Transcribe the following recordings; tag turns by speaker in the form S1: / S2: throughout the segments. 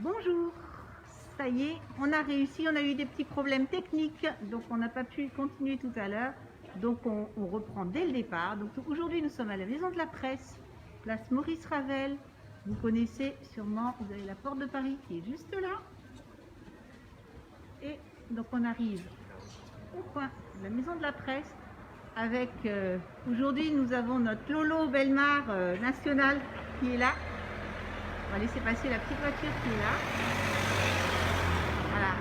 S1: Bonjour, ça y est, on a réussi, on a eu des petits problèmes techniques, donc on n'a pas pu continuer tout à l'heure, donc on reprend dès le départ. Donc aujourd'hui nous sommes à la Maison de la Presse, place Maurice Ravel, vous connaissez sûrement, vous avez la porte de Paris qui est juste là, et donc on arrive au coin de la Maison de la Presse, avec aujourd'hui nous avons notre Lolo Belmar national qui est là. On va laisser passer la petite voiture qui est là. Voilà.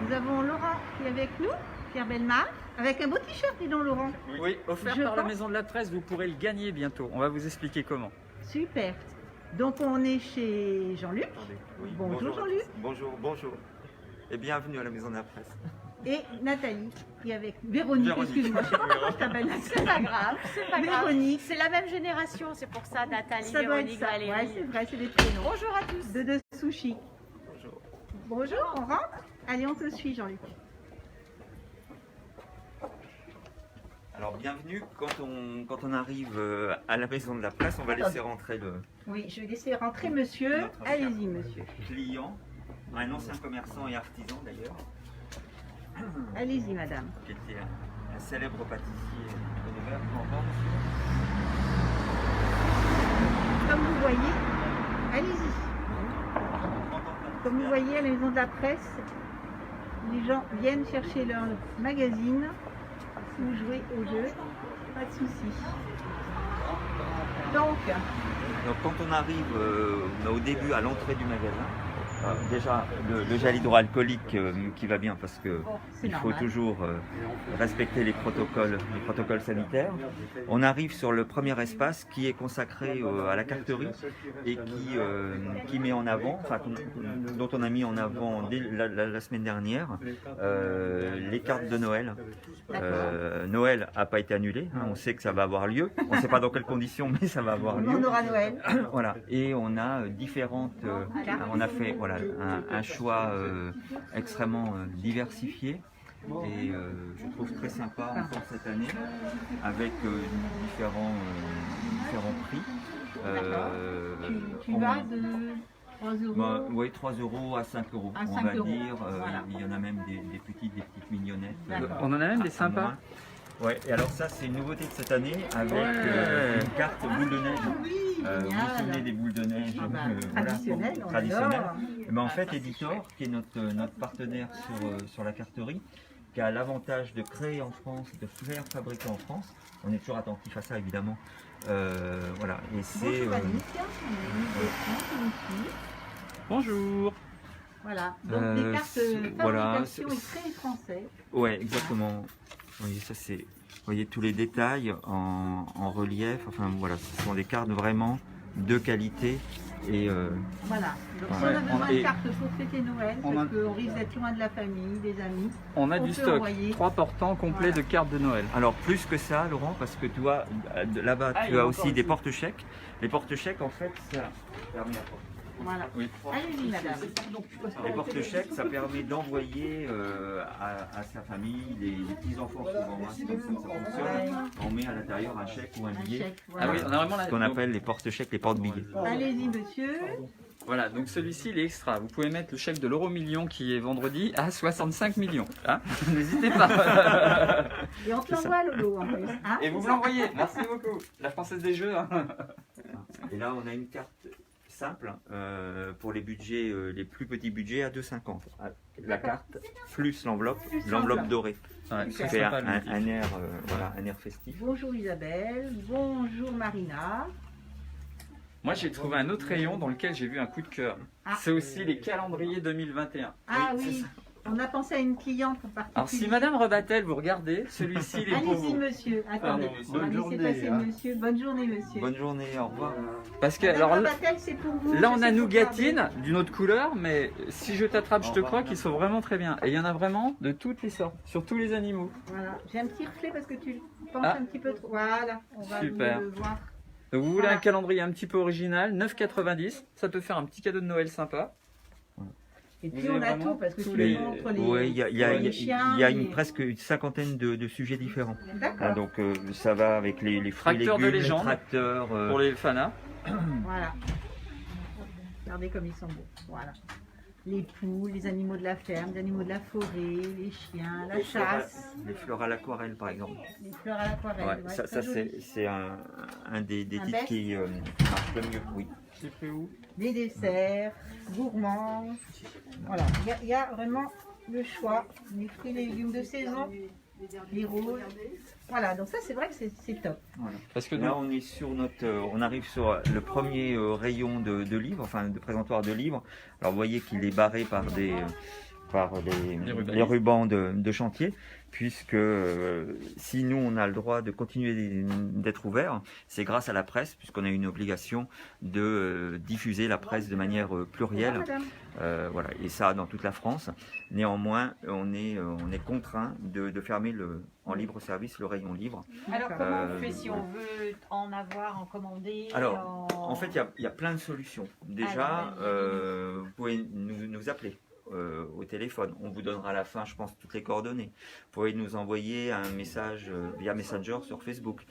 S1: Nous avons Laurent qui est avec nous, Pierre Belmar, avec un beau t-shirt, dis donc Laurent.
S2: Oui, offert par la Maison de la Presse, vous pourrez le gagner bientôt. On va vous expliquer comment.
S1: Super. Donc on est chez Jean-Luc.
S3: Oui,
S1: bonjour Jean-Luc.
S3: Bonjour. Et bienvenue à la Maison de la Presse.
S1: Et Nathalie qui est avec Véronique. Excuse-moi, je sais pas comment je t'appelle.
S4: C'est pas grave, c'est pas grave.
S1: Véronique.
S4: C'est la même génération, c'est pour ça, Nathalie,
S1: Ça doit être
S4: Véronique,
S1: ça.
S4: Valérie.
S1: Ouais, c'est vrai, c'est des prénoms.
S4: Bonjour à tous.
S1: De sushi.
S3: Bonjour.
S1: Bonjour, on rentre. Allez, on te suit Jean-Luc.
S3: Alors bienvenue, quand on arrive à la Maison de la Presse, on va laisser rentrer le
S1: Oui, je vais laisser rentrer monsieur.
S3: Notre
S1: Allez-y monsieur.
S3: client, un ancien commerçant et artisan d'ailleurs,
S1: Allez-y madame.
S3: qui était un célèbre pâtissier de Nevers.
S1: Comme vous voyez, allez-y. Comme vous voyez à la Maison de la Presse, les gens viennent chercher leur magazine. Si vous jouez au jeu, pas de souci. Donc,
S3: Quand on arrive au début à l'entrée du magasin, déjà le gel hydroalcoolique qui va bien parce que il faut toujours respecter les protocoles sanitaires. On arrive sur le premier espace qui est consacré à la carterie et qui met en avant, dont on a mis en avant dès la semaine dernière les cartes de Noël. Noël n'a pas été annulé, hein, on sait que ça va avoir lieu. On ne sait pas dans quelles conditions, mais ça va avoir lieu.
S1: on aura Noël.
S3: Voilà, et on a différentes. On a fait un choix extrêmement diversifié et je trouve très sympa encore cette année avec différents prix.
S1: Tu vas de 3 euros.
S3: Oui, 3 euros à 5 euros,
S1: À
S3: on
S1: 5
S3: va
S1: euros,
S3: dire.
S1: voilà.
S3: Il y en a même des petites mignonnettes.
S2: On en a même des
S3: à
S2: sympas.
S3: moins. Ouais, et alors ça c'est une nouveauté de cette année avec une carte boule de neige.
S1: Oui,
S3: Vous vous
S1: génial.
S3: souvenez des boules de neige
S1: Traditionnelles, on
S3: traditionnelles.
S1: adore.
S3: Eh ben, en fait, Editor, qui est notre partenaire sur la carterie, qui a l'avantage de créer en France, de faire fabriquer en France. On est toujours attentif à ça évidemment. Voilà, et c'est.
S1: Bonjour Annick, on est ici.
S2: Bonjour.
S1: Voilà, donc des cartes
S3: voilà,
S1: fabrication et très français.
S3: Ouais, exactement. Vous voyez, ça c'est. Vous voyez tous les détails en relief. Enfin voilà, ce sont des cartes vraiment de qualité et.
S1: Voilà, donc si on
S3: Ouais,
S1: a besoin de
S2: et-
S1: cartes pour fêter Noël,
S2: on
S1: parce
S2: a-
S1: qu'on risque d'être loin de la famille, des amis.
S2: On a
S1: On
S2: du
S1: peut
S2: stock.
S1: envoyer.
S2: 3 portants complets
S1: Voilà.
S2: de cartes de Noël.
S3: Alors plus que ça, Laurent, parce que tu vois, là-bas,
S2: Ah, il
S3: tu
S2: y en
S3: as
S2: a
S3: aussi
S2: encore
S3: des
S2: ici.
S3: porte-chèques. Les porte-chèques, en fait, ça permet
S1: Voilà.
S2: Oui.
S1: Allez-y madame.
S3: les porte-chèques, ça permet d'envoyer à sa famille, les petits-enfants souvent, hein, c'est comme ça que ça fonctionne. On met à l'intérieur un chèque ou un
S1: Un
S3: billet,
S1: chèque,
S2: Ah
S1: voilà.
S2: oui, on a vraiment la.
S3: ce qu'on appelle les porte-chèques, les porte-billets.
S1: Allez-y monsieur.
S2: Voilà, donc celui-ci il est extra. Vous pouvez mettre le chèque de l'euro million qui est vendredi à 65 millions. Hein N'hésitez pas.
S1: Et on te l'envoie Lolo en plus. Hein,
S2: Et vous me l'envoyez. Merci beaucoup. La Française des Jeux. Hein.
S3: Et là, on a une carte simple pour les budgets, les plus petits budgets à 2,50. La carte plus l'enveloppe dorée.
S2: Ouais,
S3: Ça
S2: très
S3: fait
S2: sympa, le
S3: un air, voilà, un air festif.
S1: Bonjour Isabelle, bonjour Marina.
S2: Moi, j'ai trouvé un autre rayon dans lequel j'ai vu un coup de cœur.
S1: Ah.
S2: C'est aussi les calendriers 2021.
S1: Ah
S2: c'est
S1: oui,
S2: ça.
S1: on a pensé à une cliente en particulier.
S2: Alors, si Madame Rebattel, vous regardez, celui-ci, il est pour
S1: Allez-y
S2: vous.
S1: monsieur, attendez,
S2: Pardon,
S1: on va laisser passer monsieur. Bonne journée monsieur.
S3: Bonne journée, au revoir.
S2: Parce que,
S1: Madame
S2: alors là,
S1: Rabatel, c'est pour vous.
S2: là,
S1: je
S2: on
S1: sais
S2: a
S1: que vous
S2: nougatine
S1: regardez.
S2: d'une autre couleur, mais si je t'attrape, je te crois qu'ils sont vraiment très bien. Et il y en a vraiment de toutes les sortes, sur tous les animaux.
S1: Voilà, j'ai un petit reflet parce que tu penses
S2: Ah.
S1: un petit peu trop. Voilà, on va
S2: Super.
S1: le voir.
S2: Donc, vous voulez
S1: Voilà.
S2: un calendrier un petit peu original, 9,90. Ça peut faire un petit cadeau de Noël sympa.
S1: Et puis
S2: Vous
S1: on
S2: avez
S1: a
S2: vraiment
S1: tout parce que
S2: tous
S1: tu
S2: les-
S1: montres les.
S3: Oui, il y a
S1: les chiens,
S3: une,
S1: les-
S3: presque une cinquantaine de sujets différents. Hein,
S1: D'accord.
S3: donc ça va avec les fruits et
S2: Tracteurs de
S3: légumes, les
S2: légende.
S3: tracteurs.
S2: Pour les fanas.
S1: Voilà. Regardez comme ils sont beaux. Voilà. les poules, les animaux de la ferme, les animaux de la forêt, les chiens, la
S3: Les
S1: chasse,
S3: les fleurs à l'aquarelle, par exemple.
S1: les fleurs à l'aquarelle.
S3: Ouais,
S1: ouais,
S3: ça
S1: très joli.
S3: c'est un des
S1: Un
S3: titres
S1: best.
S3: qui marche le mieux. Oui.
S2: C'est fait où?
S1: Les desserts, gourmands. Voilà, il y a vraiment le choix. Les fruits et légumes de saison, les roses. Voilà, donc ça c'est vrai que c'est top.
S3: Voilà.
S2: Parce que
S3: Là, on est sur on arrive sur le premier rayon de livres, enfin de présentoir de livres. Alors, vous voyez qu'il est barré par les rubans de chantier, puisque si nous on a le droit de continuer d'être ouvert, c'est grâce à la presse, puisqu'on a une obligation de diffuser la presse de manière plurielle.
S1: Madame.
S3: Voilà, et ça dans toute la France. Néanmoins, on est contraint de fermer en libre service le rayon livre.
S4: Alors comment on
S3: Euh,
S4: fait si on veut en avoir, en commander
S3: Alors, en fait, il y a plein de solutions. Déjà, vous pouvez nous appeler au téléphone. On vous donnera à la fin, je pense, toutes les coordonnées. Vous pouvez nous envoyer un message via Messenger sur Facebook.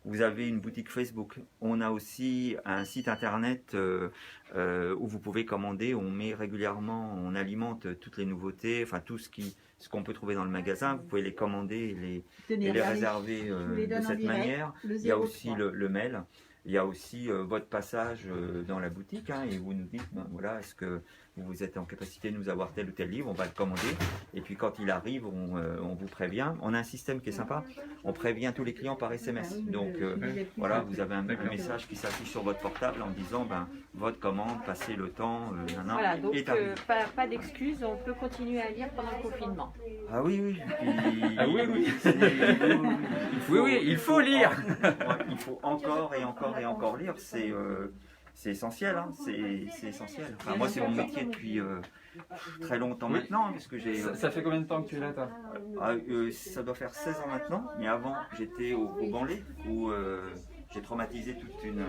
S3: Vous avez une boutique Facebook. On a aussi un site internet où vous pouvez commander. On met régulièrement, on alimente toutes les nouveautés, enfin tout ce qu'on peut trouver dans le magasin. Vous pouvez les commander et les
S1: regardez,
S3: réserver
S1: je vous les
S3: de
S1: donne en
S3: cette
S1: direct.
S3: manière.
S1: Le
S3: Il y a
S1: 03.
S3: aussi le mail. Il y a aussi votre passage dans la boutique et vous nous dites, ben, voilà, est-ce que vous êtes en capacité de nous avoir tel ou tel livre, on va le commander. Et puis quand il arrive, on vous prévient. On a un système qui est sympa, on prévient tous les clients par SMS. Donc voilà, vous avez un message qui s'affiche sur votre portable en disant, ben, votre commande, passez le temps,
S4: Voilà, donc
S3: est arrivé.
S4: pas d'excuses, on peut continuer à lire pendant le confinement.
S3: Ah oui, oui.
S2: Ah oui, oui.
S3: Oui,
S2: il faut lire.
S3: Il faut encore et encore et encore lire. C'est essentiel, hein. C'est essentiel. Enfin, moi, c'est mon métier depuis très longtemps
S2: Oui.
S3: maintenant, parce que j'ai.
S2: Ça fait combien de temps que tu es là, toi?
S3: Ça doit faire 16 ans maintenant, mais avant, j'étais au Banlay, où j'ai traumatisé toute une.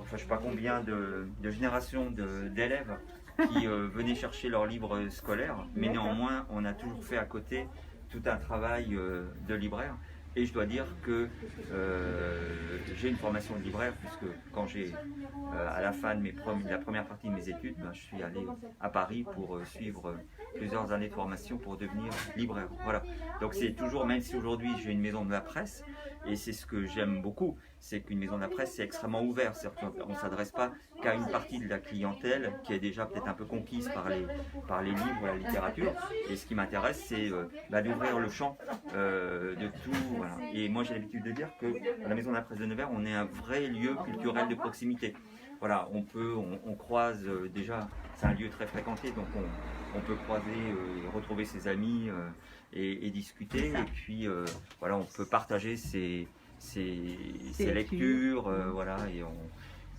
S3: Enfin, je sais pas combien de générations d'élèves qui venaient chercher leurs livres scolaires, mais néanmoins, on a toujours fait à côté tout un travail de libraire. Et je dois dire que j'ai une formation de libraire, puisque quand à la fin de la première partie de mes études, ben, je suis allé à Paris pour suivre plusieurs années de formation pour devenir libraire. Voilà. Donc c'est toujours, même si aujourd'hui j'ai une maison de la presse, et c'est ce que j'aime beaucoup, c'est qu'une maison de la presse c'est extrêmement ouvert, c'est-à-dire qu'on ne s'adresse pas qu'à une partie de la clientèle qui est déjà peut-être un peu conquise par les livres, la littérature. Et ce qui m'intéresse, c'est d'ouvrir le champ de tout. Voilà. Et moi j'ai l'habitude de dire que à la maison de la presse de Nevers, on est un vrai lieu culturel de proximité. Voilà, on croise déjà, c'est un lieu très fréquenté, donc on peut croiser, retrouver ses amis et discuter. Et puis voilà, on peut partager ses lectures, voilà, et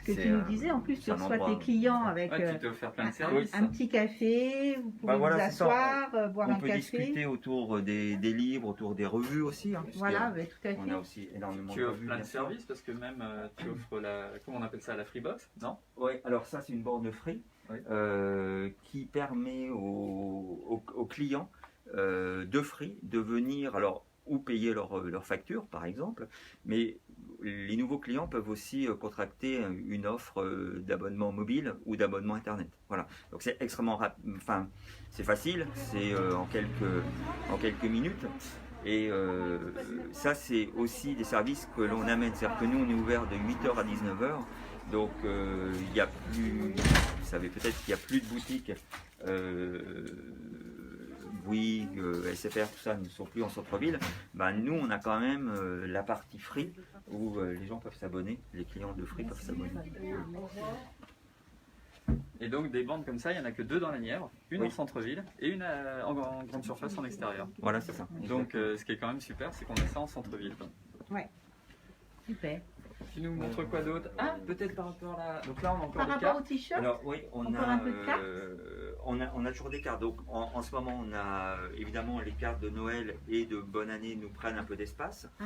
S1: Ce que tu nous disais, en plus, tu reçois tes clients avec
S2: Ouais, tu t'es offert plein de services.
S1: un petit café, vous pouvez
S3: voilà,
S1: vous
S3: c'est ça.
S1: asseoir, boire un
S3: On peut
S1: café.
S3: discuter autour des livres, autour des revues aussi. Hein, puisque
S1: Voilà, bah, tout à
S3: on
S1: fait.
S3: a aussi énormément
S2: Tu
S3: de
S2: offres
S3: revues.
S2: plein de
S3: bien sûr.
S2: services parce que même tu offres comment on appelle ça, la Freebox, non?
S3: Oui, alors ça c'est une borne free
S2: Oui.
S3: qui permet aux clients de free de venir alors ou payer leur facture par exemple, mais les nouveaux clients peuvent aussi contracter une offre d'abonnement mobile ou d'abonnement internet. Voilà, donc c'est extrêmement enfin c'est facile, c'est en quelques minutes. Et ça, c'est aussi des services que l'on amène. C'est-à-dire que nous, on est ouvert de 8h à 19h. Donc, il n'y a plus, vous savez peut-être qu'il n'y a plus de boutiques. Bouygues, SFR, tout ça ne sont plus en centre-ville. Ben, nous, on a quand même la partie free où les gens peuvent s'abonner. Les clients de free peuvent s'abonner.
S2: Et donc des bandes comme ça, il n'y en a que 2 dans la Nièvre, une
S3: Oui.
S2: en centre-ville et une en grande surface en extérieur.
S3: Voilà, c'est ça.
S2: Donc ce qui est quand même super, c'est qu'on a ça en centre-ville.
S1: Super.
S2: Tu nous montres quoi d'autre? Ah, peut-être par rapport à la... Donc là, on a encore
S1: Par
S2: des
S1: rapport au
S2: cartes.
S1: t-shirt,
S3: Alors oui, on
S1: Encore
S3: a,
S1: un peu de cartes
S3: on a toujours des cartes. Donc en ce moment, on a évidemment les cartes de Noël et de Bonne Année nous prennent un peu d'espace.
S1: Ah.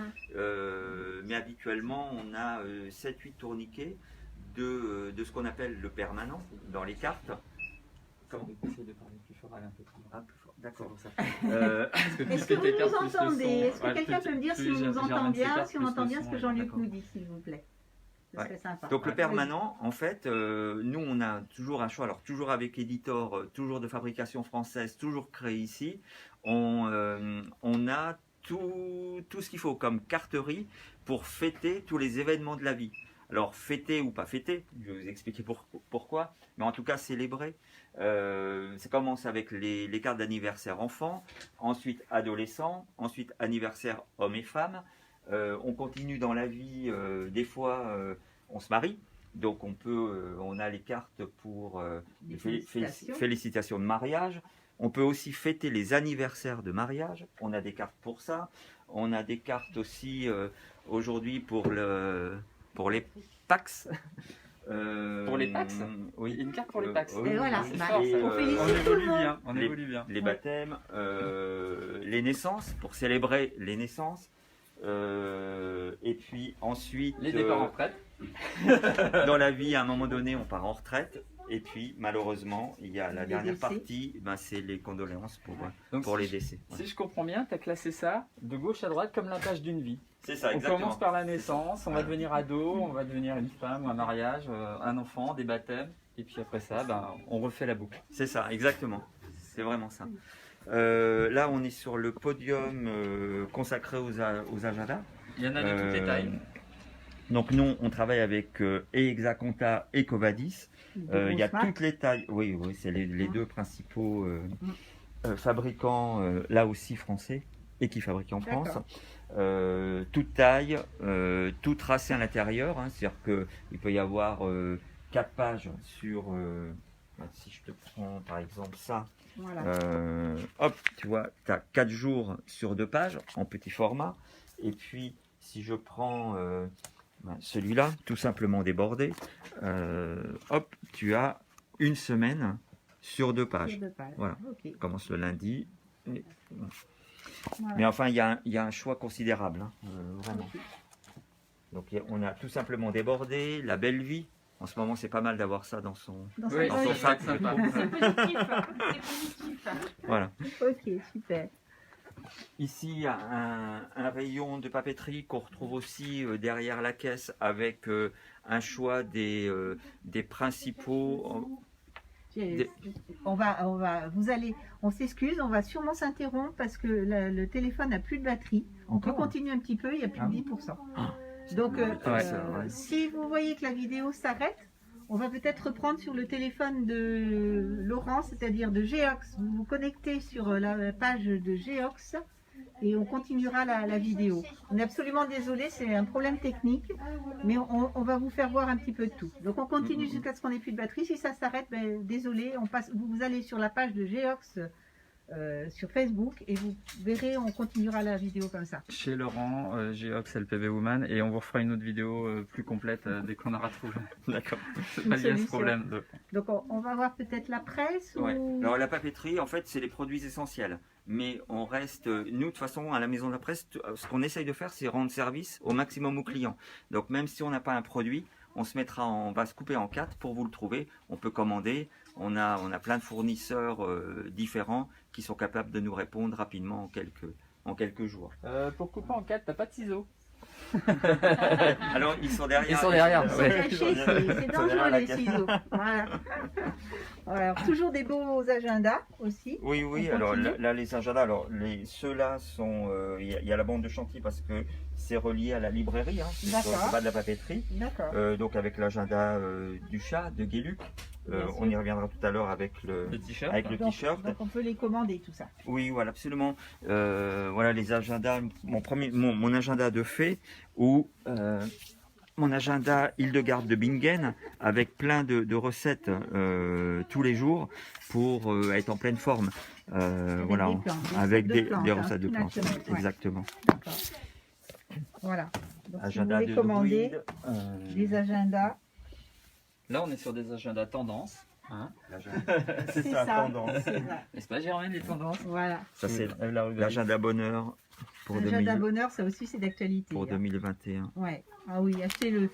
S3: Mais habituellement, on a 7-8 tourniquets de ce qu'on appelle le permanent dans les cartes. Comment?
S2: Essaye de parler plus fort, aller un peu plus loin.
S3: Ah, plus fort. D'accord.
S2: C'est pour ça. Parce que plus
S1: est-ce que
S2: tes
S1: vous
S2: cartes,
S1: nous
S2: plus le son.
S1: entendez? Est-ce que
S2: Ouais,
S1: quelqu'un
S2: plus-
S1: peut me dire
S2: plus
S1: si on
S2: j'ai-
S1: nous
S2: j'ai
S1: entend
S2: remonté
S1: bien,
S2: cartes,
S1: si on
S2: plus
S1: entend
S2: le
S1: bien ce
S2: son
S1: que
S2: est-
S1: Jean-Luc
S3: d'accord.
S1: nous dit, s'il vous plaît? Ce serait sympa.
S3: Donc le
S1: Ouais.
S3: permanent, en fait, nous on a toujours un choix, alors toujours avec Editor, toujours de fabrication française, toujours créé ici. On a tout ce qu'il faut comme carterie pour fêter tous les événements de la vie. Alors fêter ou pas fêter, je vais vous expliquer pourquoi, mais en tout cas célébrer. Ça commence avec les cartes d'anniversaire enfants, ensuite adolescents, ensuite anniversaire hommes et femmes. On continue dans la vie, des fois on se marie, donc on a les cartes pour
S1: Des
S3: les
S1: félicitations.
S3: félicitations de mariage. On peut aussi fêter les anniversaires de mariage, on a des cartes pour ça. On a des cartes aussi aujourd'hui pour les Pax.
S2: Pour les Pax
S3: Oui.
S2: Une carte pour les Pax.
S1: Et voilà,
S2: C'est
S1: bah,
S2: fort, ça.
S1: on félicite
S2: On
S1: tout le
S2: évolue
S1: monde.
S2: bien. On évolue bien.
S3: Les baptêmes, les naissances, pour célébrer les naissances. Et puis ensuite,
S2: Les départs en retraite.
S3: dans la vie, à un moment donné, on part en retraite. Et puis, malheureusement, il y a la
S1: Les
S3: dernière
S1: décès.
S3: partie, c'est les condoléances
S2: Donc,
S3: pour
S2: si
S3: les
S2: je-
S3: décès.
S2: Si je comprends bien, tu as classé ça de gauche à droite comme la page d'une vie.
S3: C'est ça,
S2: On
S3: exactement.
S2: commence par la naissance, on va devenir ado, on va devenir une femme, un mariage, un enfant, des baptêmes. Et puis après ça, on refait la boucle.
S3: C'est ça, exactement. C'est vraiment ça. Là, on est sur le podium consacré aux agendas.
S2: Il y en a de toutes les tailles.
S3: Donc nous, on travaille avec Exaconta et Covadis. Il y a
S1: Grosses
S3: toutes les tailles. Oui, c'est les deux principaux fabricants, là aussi français, et qui fabriquent en France.
S1: D'accord.
S3: Toute taille, tout tracé à l'intérieur. C'est-à-dire qu'il peut y avoir 4 pages sur... si je te prends par exemple ça,
S1: Voilà.
S3: hop, tu vois, tu as 4 jours sur 2 pages en petit format. Et puis, si je prends celui-là, tout simplement débordé, hop, tu as une semaine sur 2 pages.
S1: Sur deux pages.
S3: Voilà.
S1: Ok.
S3: On commence le lundi. Et...
S1: Voilà.
S3: Mais enfin, il y a un choix considérable, hein, vraiment.
S1: Ok.
S3: Donc, on a tout simplement débordé, la belle vie. En ce moment, c'est pas mal d'avoir ça dans son...
S1: Dans
S2: Oui,
S1: son
S3: dans son
S1: poche.
S3: sac.
S2: sympa.
S4: C'est positif. C'est positif.
S3: Voilà.
S1: Ok, super.
S3: Ici, il y a un rayon de papeterie qu'on retrouve aussi derrière la caisse avec un choix des principaux.
S1: On s'excuse, on va sûrement s'interrompre parce que le téléphone n'a plus de batterie. On peut
S3: Encore
S1: continuer un petit peu, il y a plus
S3: Ah
S1: de
S3: oui.
S1: 10%.
S3: Ah.
S1: Donc,
S3: Ouais, ouais.
S1: si vous voyez que la vidéo s'arrête, on va peut-être reprendre sur le téléphone de Laurent, c'est-à-dire de Geox. Vous vous connectez sur la page de Geox et on continuera la vidéo. On est absolument désolé, c'est un problème technique, mais on va vous faire voir un petit peu de tout. Donc on continue jusqu'à ce qu'on ait plus de batterie. Si ça s'arrête, désolé, vous allez sur la page de Geox sur Facebook et vous verrez, on continuera la vidéo comme ça.
S2: Chez Laurent, Geox LPV Woman, et on vous refera une autre vidéo plus complète dès qu'on aura trouvé.
S3: D'accord.
S2: C'est pas lié à ce
S1: solution.
S2: problème.
S1: Donc on va voir peut-être la presse
S3: Ouais.
S1: ou...
S3: Alors la papeterie, en fait, c'est les produits essentiels. Mais on reste, nous, de toute façon, à la maison de la presse, ce qu'on essaye de faire, c'est rendre service au maximum aux clients. Donc même si on n'a pas un produit, on va se couper en 4 pour vous le trouver. On peut commander. On a plein de fournisseurs différents qui sont capables de nous répondre rapidement en quelques jours.
S2: Pour couper en 4, t'as pas de ciseaux.
S3: Alors ils sont derrière.
S2: Ils sont derrière,
S1: Ils sont
S2: ouais.
S1: cachés, c'est
S3: Ils sont derrière
S1: dangereux
S3: la
S1: les
S3: caisse.
S1: ciseaux. Voilà. Alors, toujours des beaux agendas aussi.
S3: Oui,
S1: On
S3: alors
S1: continue
S3: là, les agendas, ceux-là sont, il y a la bande de chantier parce que c'est relié à la librairie, hein, c'est
S1: D'accord.
S3: pas de la papeterie.
S1: D'accord.
S3: Donc avec l'agenda du chat, de Guéluc,
S1: Bien sûr.
S3: on y reviendra tout à l'heure avec le
S2: t-shirt.
S1: Donc,
S3: t-shirt.
S1: donc on peut les commander tout ça.
S3: Oui, voilà, absolument. Voilà les agendas, mon agenda de fée ou mon agenda Hildegarde de Bingen avec plein de recettes tous les jours pour être en pleine forme. Voilà,
S1: des plantes, des
S3: avec
S1: recettes de
S3: des
S1: plantes, hein,
S3: recettes de
S1: tout
S3: plantes.
S1: naturel, ouais.
S3: Exactement.
S1: D'accord. Voilà. Donc,
S3: Agenda
S1: si
S3: de
S1: vous voulez commander
S3: druide,
S1: des agendas,
S2: Là, on est sur des agendas tendances. Hein.
S1: c'est ça. C'est vrai.
S2: N'est-ce pas, Germaine, les tendances?
S1: Voilà.
S3: Ça c'est l'agenda bonheur pour,
S1: Agenda bonheur, ça aussi c'est d'actualité.
S3: pour
S1: hein.
S3: 2021.
S1: Ouais. Ah oui, achetez-le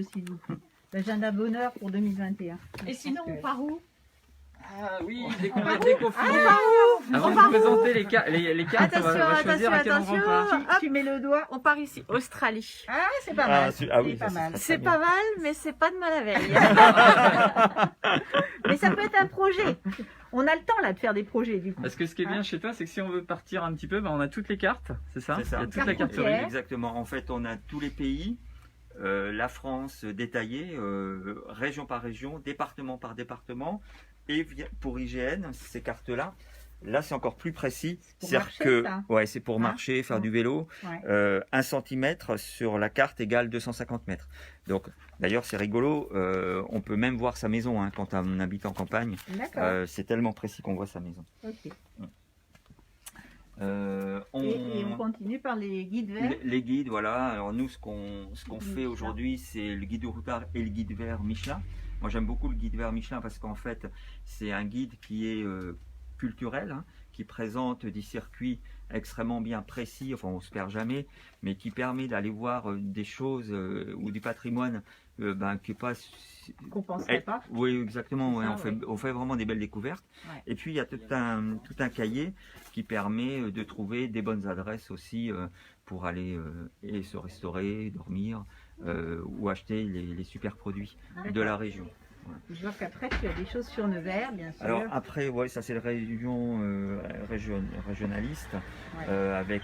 S1: s'il vous plaît. L'agenda bonheur pour 2021.
S4: Et sinon,
S1: Donc,
S4: on part où?
S2: Ah oui, dès qu'on finit. Avant de présenter les cartes, on va choisir à quel endroit on part.
S1: Tu mets le doigt.
S4: On part ici, Australie.
S1: Ah, c'est pas mal.
S3: Oui,
S1: pas mal.
S4: C'est pas mal, mais c'est pas de mal à veille.
S1: Mais ça peut être un projet. On a le temps là de faire des projets du coup.
S2: Parce que ce qui est bien chez toi, c'est que si on veut partir un petit peu, on a toutes les cartes, c'est ça?
S3: C'est ça.
S2: Il y a toute
S1: Carte
S2: la carterie.
S1: routière.
S3: Exactement. En fait, on a tous les pays, la France détaillée, région par région, département par département. Et pour IGN, ces cartes-là, là c'est encore plus précis.
S1: pour
S3: C'est-à-dire
S1: marcher,
S3: que
S1: ça.
S3: c'est pour
S1: Hein
S3: marcher, faire du vélo.
S1: Ouais.
S3: 1 centimètre sur la carte égale 250 mètres. Donc, d'ailleurs, c'est rigolo. On peut même voir sa maison hein, quand on habite en campagne.
S1: D'accord.
S3: C'est tellement précis qu'on voit sa maison.
S1: Ok.
S3: On...
S1: Et on continue par les guides verts.
S3: Les guides, voilà. Alors nous, ce qu'on fait aujourd'hui, c'est le guide routard et le guide vert Michelin. Moi, j'aime beaucoup le guide vert Michelin parce qu'en fait, c'est un guide qui est culturel, hein, qui présente des circuits extrêmement bien précis, enfin on se perd jamais, mais qui permet d'aller voir des choses ou du patrimoine qui est pas...
S1: Qu'on penserait pas.
S3: Oui, exactement. Ouais,
S1: Ça,
S3: on fait vraiment des belles découvertes.
S1: Ouais.
S3: Et puis il y a tout un cahier qui permet de trouver des bonnes adresses aussi pour aller et se restaurer, dormir ou acheter les super produits de la région.
S1: Je vois qu'après tu as des choses sur Nevers, bien sûr.
S3: Alors après, ouais, ça c'est la région régionaliste,
S1: Ouais.
S3: avec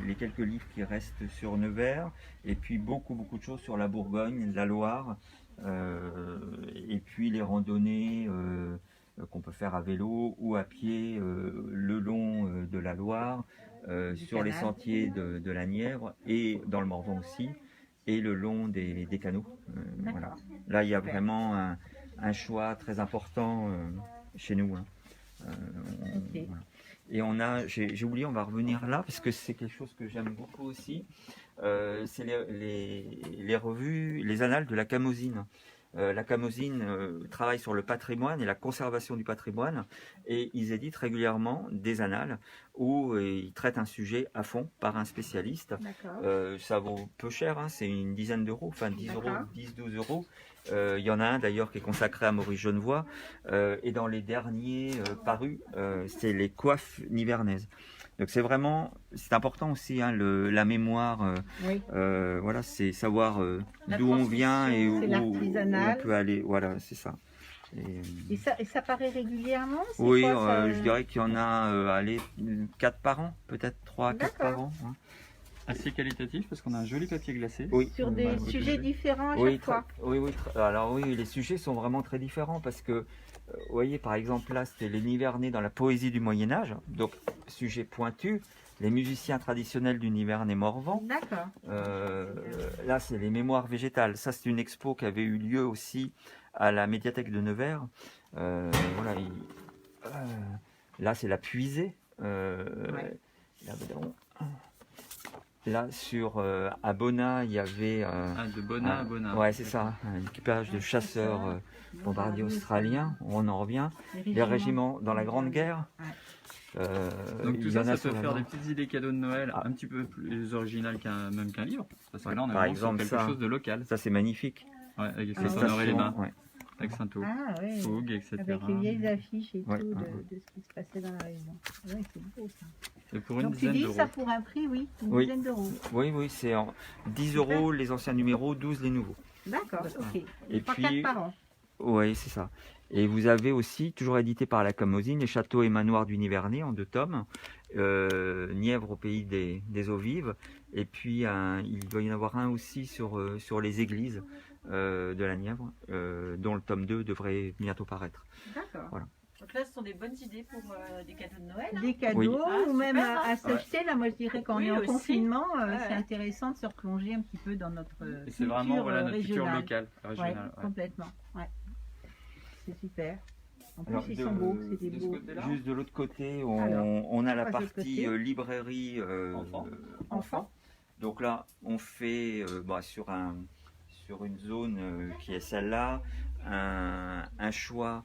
S3: les quelques livres qui restent sur Nevers, et puis beaucoup de choses sur la Bourgogne, la Loire, et puis les randonnées qu'on peut faire à vélo ou à pied le long de la Loire, sur les
S1: canal.
S3: sentiers de la Nièvre et dans le Morvan aussi, et le long des canaux. Voilà.
S1: D'accord.
S3: Là, il y a
S1: Super.
S3: vraiment un choix très important chez nous. Hein.
S1: Ok.
S3: Voilà. Et j'ai oublié, on va revenir là, parce que c'est quelque chose que j'aime beaucoup aussi. C'est les revues, les annales de la Camosine. La Camosine travaille sur le patrimoine et la conservation du patrimoine, et ils éditent régulièrement des annales où ils traitent un sujet à fond par un spécialiste.
S1: D'accord.
S3: Ça vaut peu cher, hein, c'est une dizaine d'euros, enfin 10 euros,
S1: D'accord.
S3: 10-12 euros. Il y en a un d'ailleurs qui est consacré à Maurice Genevoix, et dans les derniers parus, c'est les coiffes nivernaises. Donc c'est important aussi hein, la mémoire,
S1: Oui.
S3: voilà, c'est savoir
S4: La
S3: d'où on vient et
S1: C'est
S3: où on
S1: l'artisanal.
S3: peut aller, voilà, c'est ça.
S1: Et ça paraît régulièrement? C'est
S3: Oui,
S1: quoi, ça
S3: je dirais qu'il y en a 4 par an, peut-être 3 à 4 par
S1: D'accord.
S3: an. Hein.
S2: Assez qualitatif parce qu'on a un joli papier glacé.
S3: Oui.
S1: Sur des
S2: Voilà,
S1: sujets différents à
S3: Oui,
S1: chaque fois.
S3: Alors oui, les sujets sont vraiment très différents parce que, vous voyez, par exemple, là, c'était les Nivernais dans la poésie du Moyen-Âge, donc sujet pointu, les musiciens traditionnels du Nivernais Morvan.
S1: D'accord.
S3: Là, c'est les mémoires végétales. Ça, c'est une expo qui avait eu lieu aussi à la médiathèque de Nevers. Voilà, là, c'est la puisée. Là, à Bona, il y avait...
S2: De Bona à Bona.
S3: Ouais, c'est ça, un équipage de chasseurs bombardiers australiens, on en revient. Les régiments dans la Grande Guerre.
S2: Donc
S3: il
S2: tout
S3: y
S2: ça,
S3: en a
S2: ça peut
S3: sur
S2: faire
S3: la-
S2: des petites idées cadeaux de Noël un petit peu plus originales même qu'un livre. Parce que là, on est
S3: Par
S2: vraiment sur
S3: exemple,
S2: quelque
S3: ça.
S2: chose de local.
S3: Ça, c'est magnifique.
S2: Ouais, avec
S1: Ah
S2: les
S1: ouais.
S2: Honoré les mains,
S3: Ouais.
S2: avec Saint-Au,
S1: Ah oui.
S2: Fougue, etc.
S1: Avec les vieilles affiches et
S3: Ouais,
S1: tout
S3: ouais,
S1: de ce qui se passait dans la région. Oui, c'est beau ça.
S2: Et pour une
S1: Donc tu
S2: dizaine
S1: dis
S2: d'euros.
S1: ça pour un prix, oui, une
S3: Oui.
S1: dizaine d'euros.
S3: Oui, c'est 10 euros les anciens numéros, 12 les nouveaux.
S1: D'accord, ok.
S3: Et
S1: 3-4
S3: puis-
S1: par an.
S3: Oui, c'est ça. Et vous avez aussi, toujours édité par la Camosine, les châteaux et manoirs du Nivernais en 2 tomes, Nièvre au pays des eaux vives, et puis il doit y en avoir un aussi sur les églises de la Nièvre, dont le tome 2 devrait bientôt paraître.
S1: D'accord.
S3: Voilà.
S4: Donc là, ce sont des bonnes idées pour des cadeaux de Noël.
S1: Des cadeaux
S3: Oui.
S1: ou même
S4: super,
S1: à s'acheter. Là, moi je dirais quand on
S4: Oui,
S1: est en
S4: aussi.
S1: confinement,
S4: Ouais.
S1: c'est intéressant de se replonger un petit peu dans notre
S2: Et c'est vraiment
S1: culture
S2: notre culture
S1: régionale.
S2: locale,
S1: Ouais,
S2: régionale. ouais.
S1: complètement. Ouais. C'est super. En plus,
S3: Alors,
S1: ils sont beaux, c'est des
S2: de ce
S1: beaux.
S2: côté-là,
S3: Juste de l'autre côté,
S1: Alors,
S3: on a la
S1: pas de l'autre
S3: partie
S1: côté.
S3: librairie
S1: Enfants.
S3: Donc là, on fait sur une zone qui est celle-là, un choix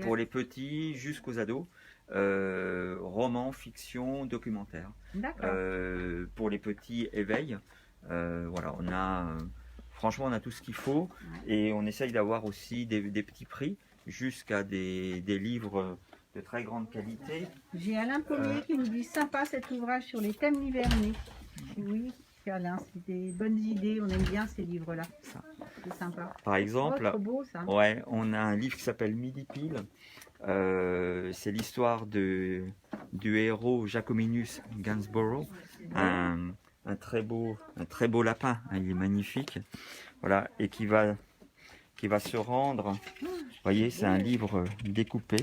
S3: pour les petits jusqu'aux ados, romans, fiction, documentaire.
S1: D'accord.
S3: Pour les petits, éveil. Voilà, franchement, on a tout ce qu'il faut, et on essaye d'avoir aussi des petits prix. jusqu'à des livres de très grande qualité.
S1: J'ai Alain Pommier qui nous dit sympa cet ouvrage sur les thèmes hivernés. Oui, Alain, c'est des bonnes idées, on aime bien ces livres-là. C'est sympa.
S3: Par exemple,
S1: trop beau, ça.
S3: ouais, on a un livre qui s'appelle Midi Pile. C'est l'histoire du héros Jacominus Gainsborough, un très beau lapin, hein, il est magnifique, voilà, et qui va se rendre. Vous voyez, c'est un livre découpé.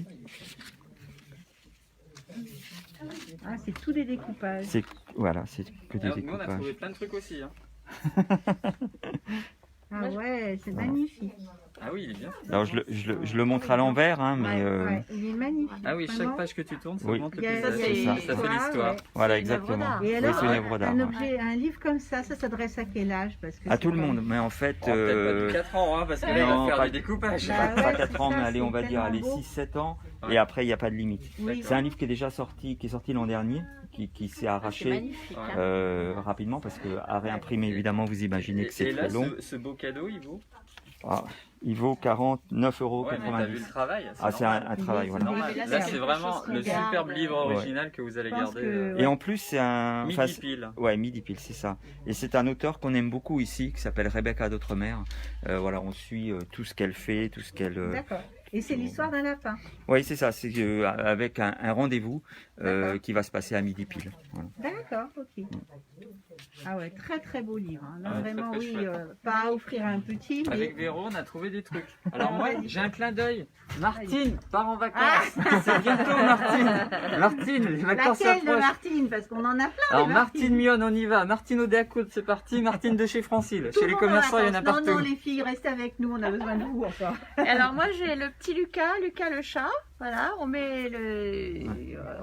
S1: Ah, c'est tous des découpages.
S3: Voilà, c'est que des
S2: Alors, nous, on a
S3: découpages.
S2: trouvé plein de trucs aussi. Hein.
S1: Ah ouais, c'est magnifique.
S2: Ah oui, il est bien.
S3: Alors je le montre à l'envers, hein, mais
S1: Ouais, il est magnifique.
S2: Ah oui,
S1: vraiment.
S2: chaque page que tu tournes, ça
S3: Oui.
S2: montre le
S1: Il y a-
S2: paysage.
S3: c'est ça.
S2: Ça fait l'histoire.
S1: Ouais.
S3: voilà,
S4: C'est une œuvre
S3: exactement.
S4: d'art.
S1: Et
S3: Oui,
S1: alors,
S3: c'est une œuvre d'art.
S1: un
S3: ouais.
S1: objet, un livre comme ça s'adresse à quel âge? Parce que
S3: À
S1: c'est
S3: tout le
S1: pas-
S3: monde, mais en fait,
S2: Oh, peut-être pas du 4 ans, hein, parce que là, il
S3: non,
S2: va faire
S3: pas-
S2: du découpage.
S1: Bah
S3: pas
S1: ouais,
S3: 4
S1: c'est
S3: ans,
S1: ça,
S3: mais allez, on va
S1: c'est
S3: dire allez,
S1: tellement beau.
S3: 6-7 ans,
S2: Ouais.
S3: et après, il n'y a pas de limite.
S1: Oui.
S3: C'est un livre qui est déjà sorti, qui est sorti l'an dernier, qui s'est
S4: C'est
S3: arraché
S4: magnifique.
S2: Ouais.
S3: rapidement, parce que à réimprimer, évidemment, vous imaginez que c'est
S2: Et là,
S3: très long.
S2: ce beau cadeau, il vaut
S3: Ah, il vaut 49,90
S2: Ouais, mais t'as vu
S3: €.
S2: le travail.
S3: Ah, c'est un
S1: Il
S3: travail,
S1: est-
S3: voilà.
S2: normal.
S4: Mais là,
S2: Là,
S4: c'est
S2: c'est
S4: quelque
S2: vraiment
S4: chose qu'on
S2: le
S4: garde.
S2: superbe livre
S3: Ouais.
S2: original que vous allez
S1: Je pense
S2: garder.
S1: que-
S3: Et en plus, c'est un...
S2: Midi
S3: enfin,
S2: pile.
S3: ouais, Midi Pile, c'est ça. Et c'est un auteur qu'on aime beaucoup ici, qui s'appelle Rebecca d'Outremer. Voilà, on suit tout ce qu'elle fait, tout ce qu'elle...
S1: D'accord. Et c'est l'histoire d'un lapin.
S3: Oui, c'est ça, c'est avec un rendez-vous
S1: D'accord.
S3: qui va se passer à Midi Pile. Voilà.
S1: D'accord, ok. Ah ouais, très très beau livre. Hein. Là,
S2: Ah, très,
S1: vraiment,
S2: très
S1: oui,
S2: chouette.
S1: pas à offrir à un petit, mais...
S2: Avec Véro, on a trouvé des trucs. Alors moi,
S1: Vas-y.
S2: j'ai un clin d'œil. Martine part en vacances. C'est bientôt Martine. Martine, les vacances
S1: Laquelle de
S2: s'approchent.
S1: Martine? Parce qu'on en a plein.
S2: Alors
S1: des
S2: Martine Mion, on y va. Martine Audet-Acoud, c'est parti. Martine de chez Francile.
S1: Tout
S2: Chez
S1: le
S2: les
S1: monde en
S2: commerçants, il y en a
S1: vacances.
S2: partout.
S1: Non, les filles, restez avec nous, on a besoin de vous encore.
S4: Alors moi j'ai le petit Lucas le chat. Voilà, on met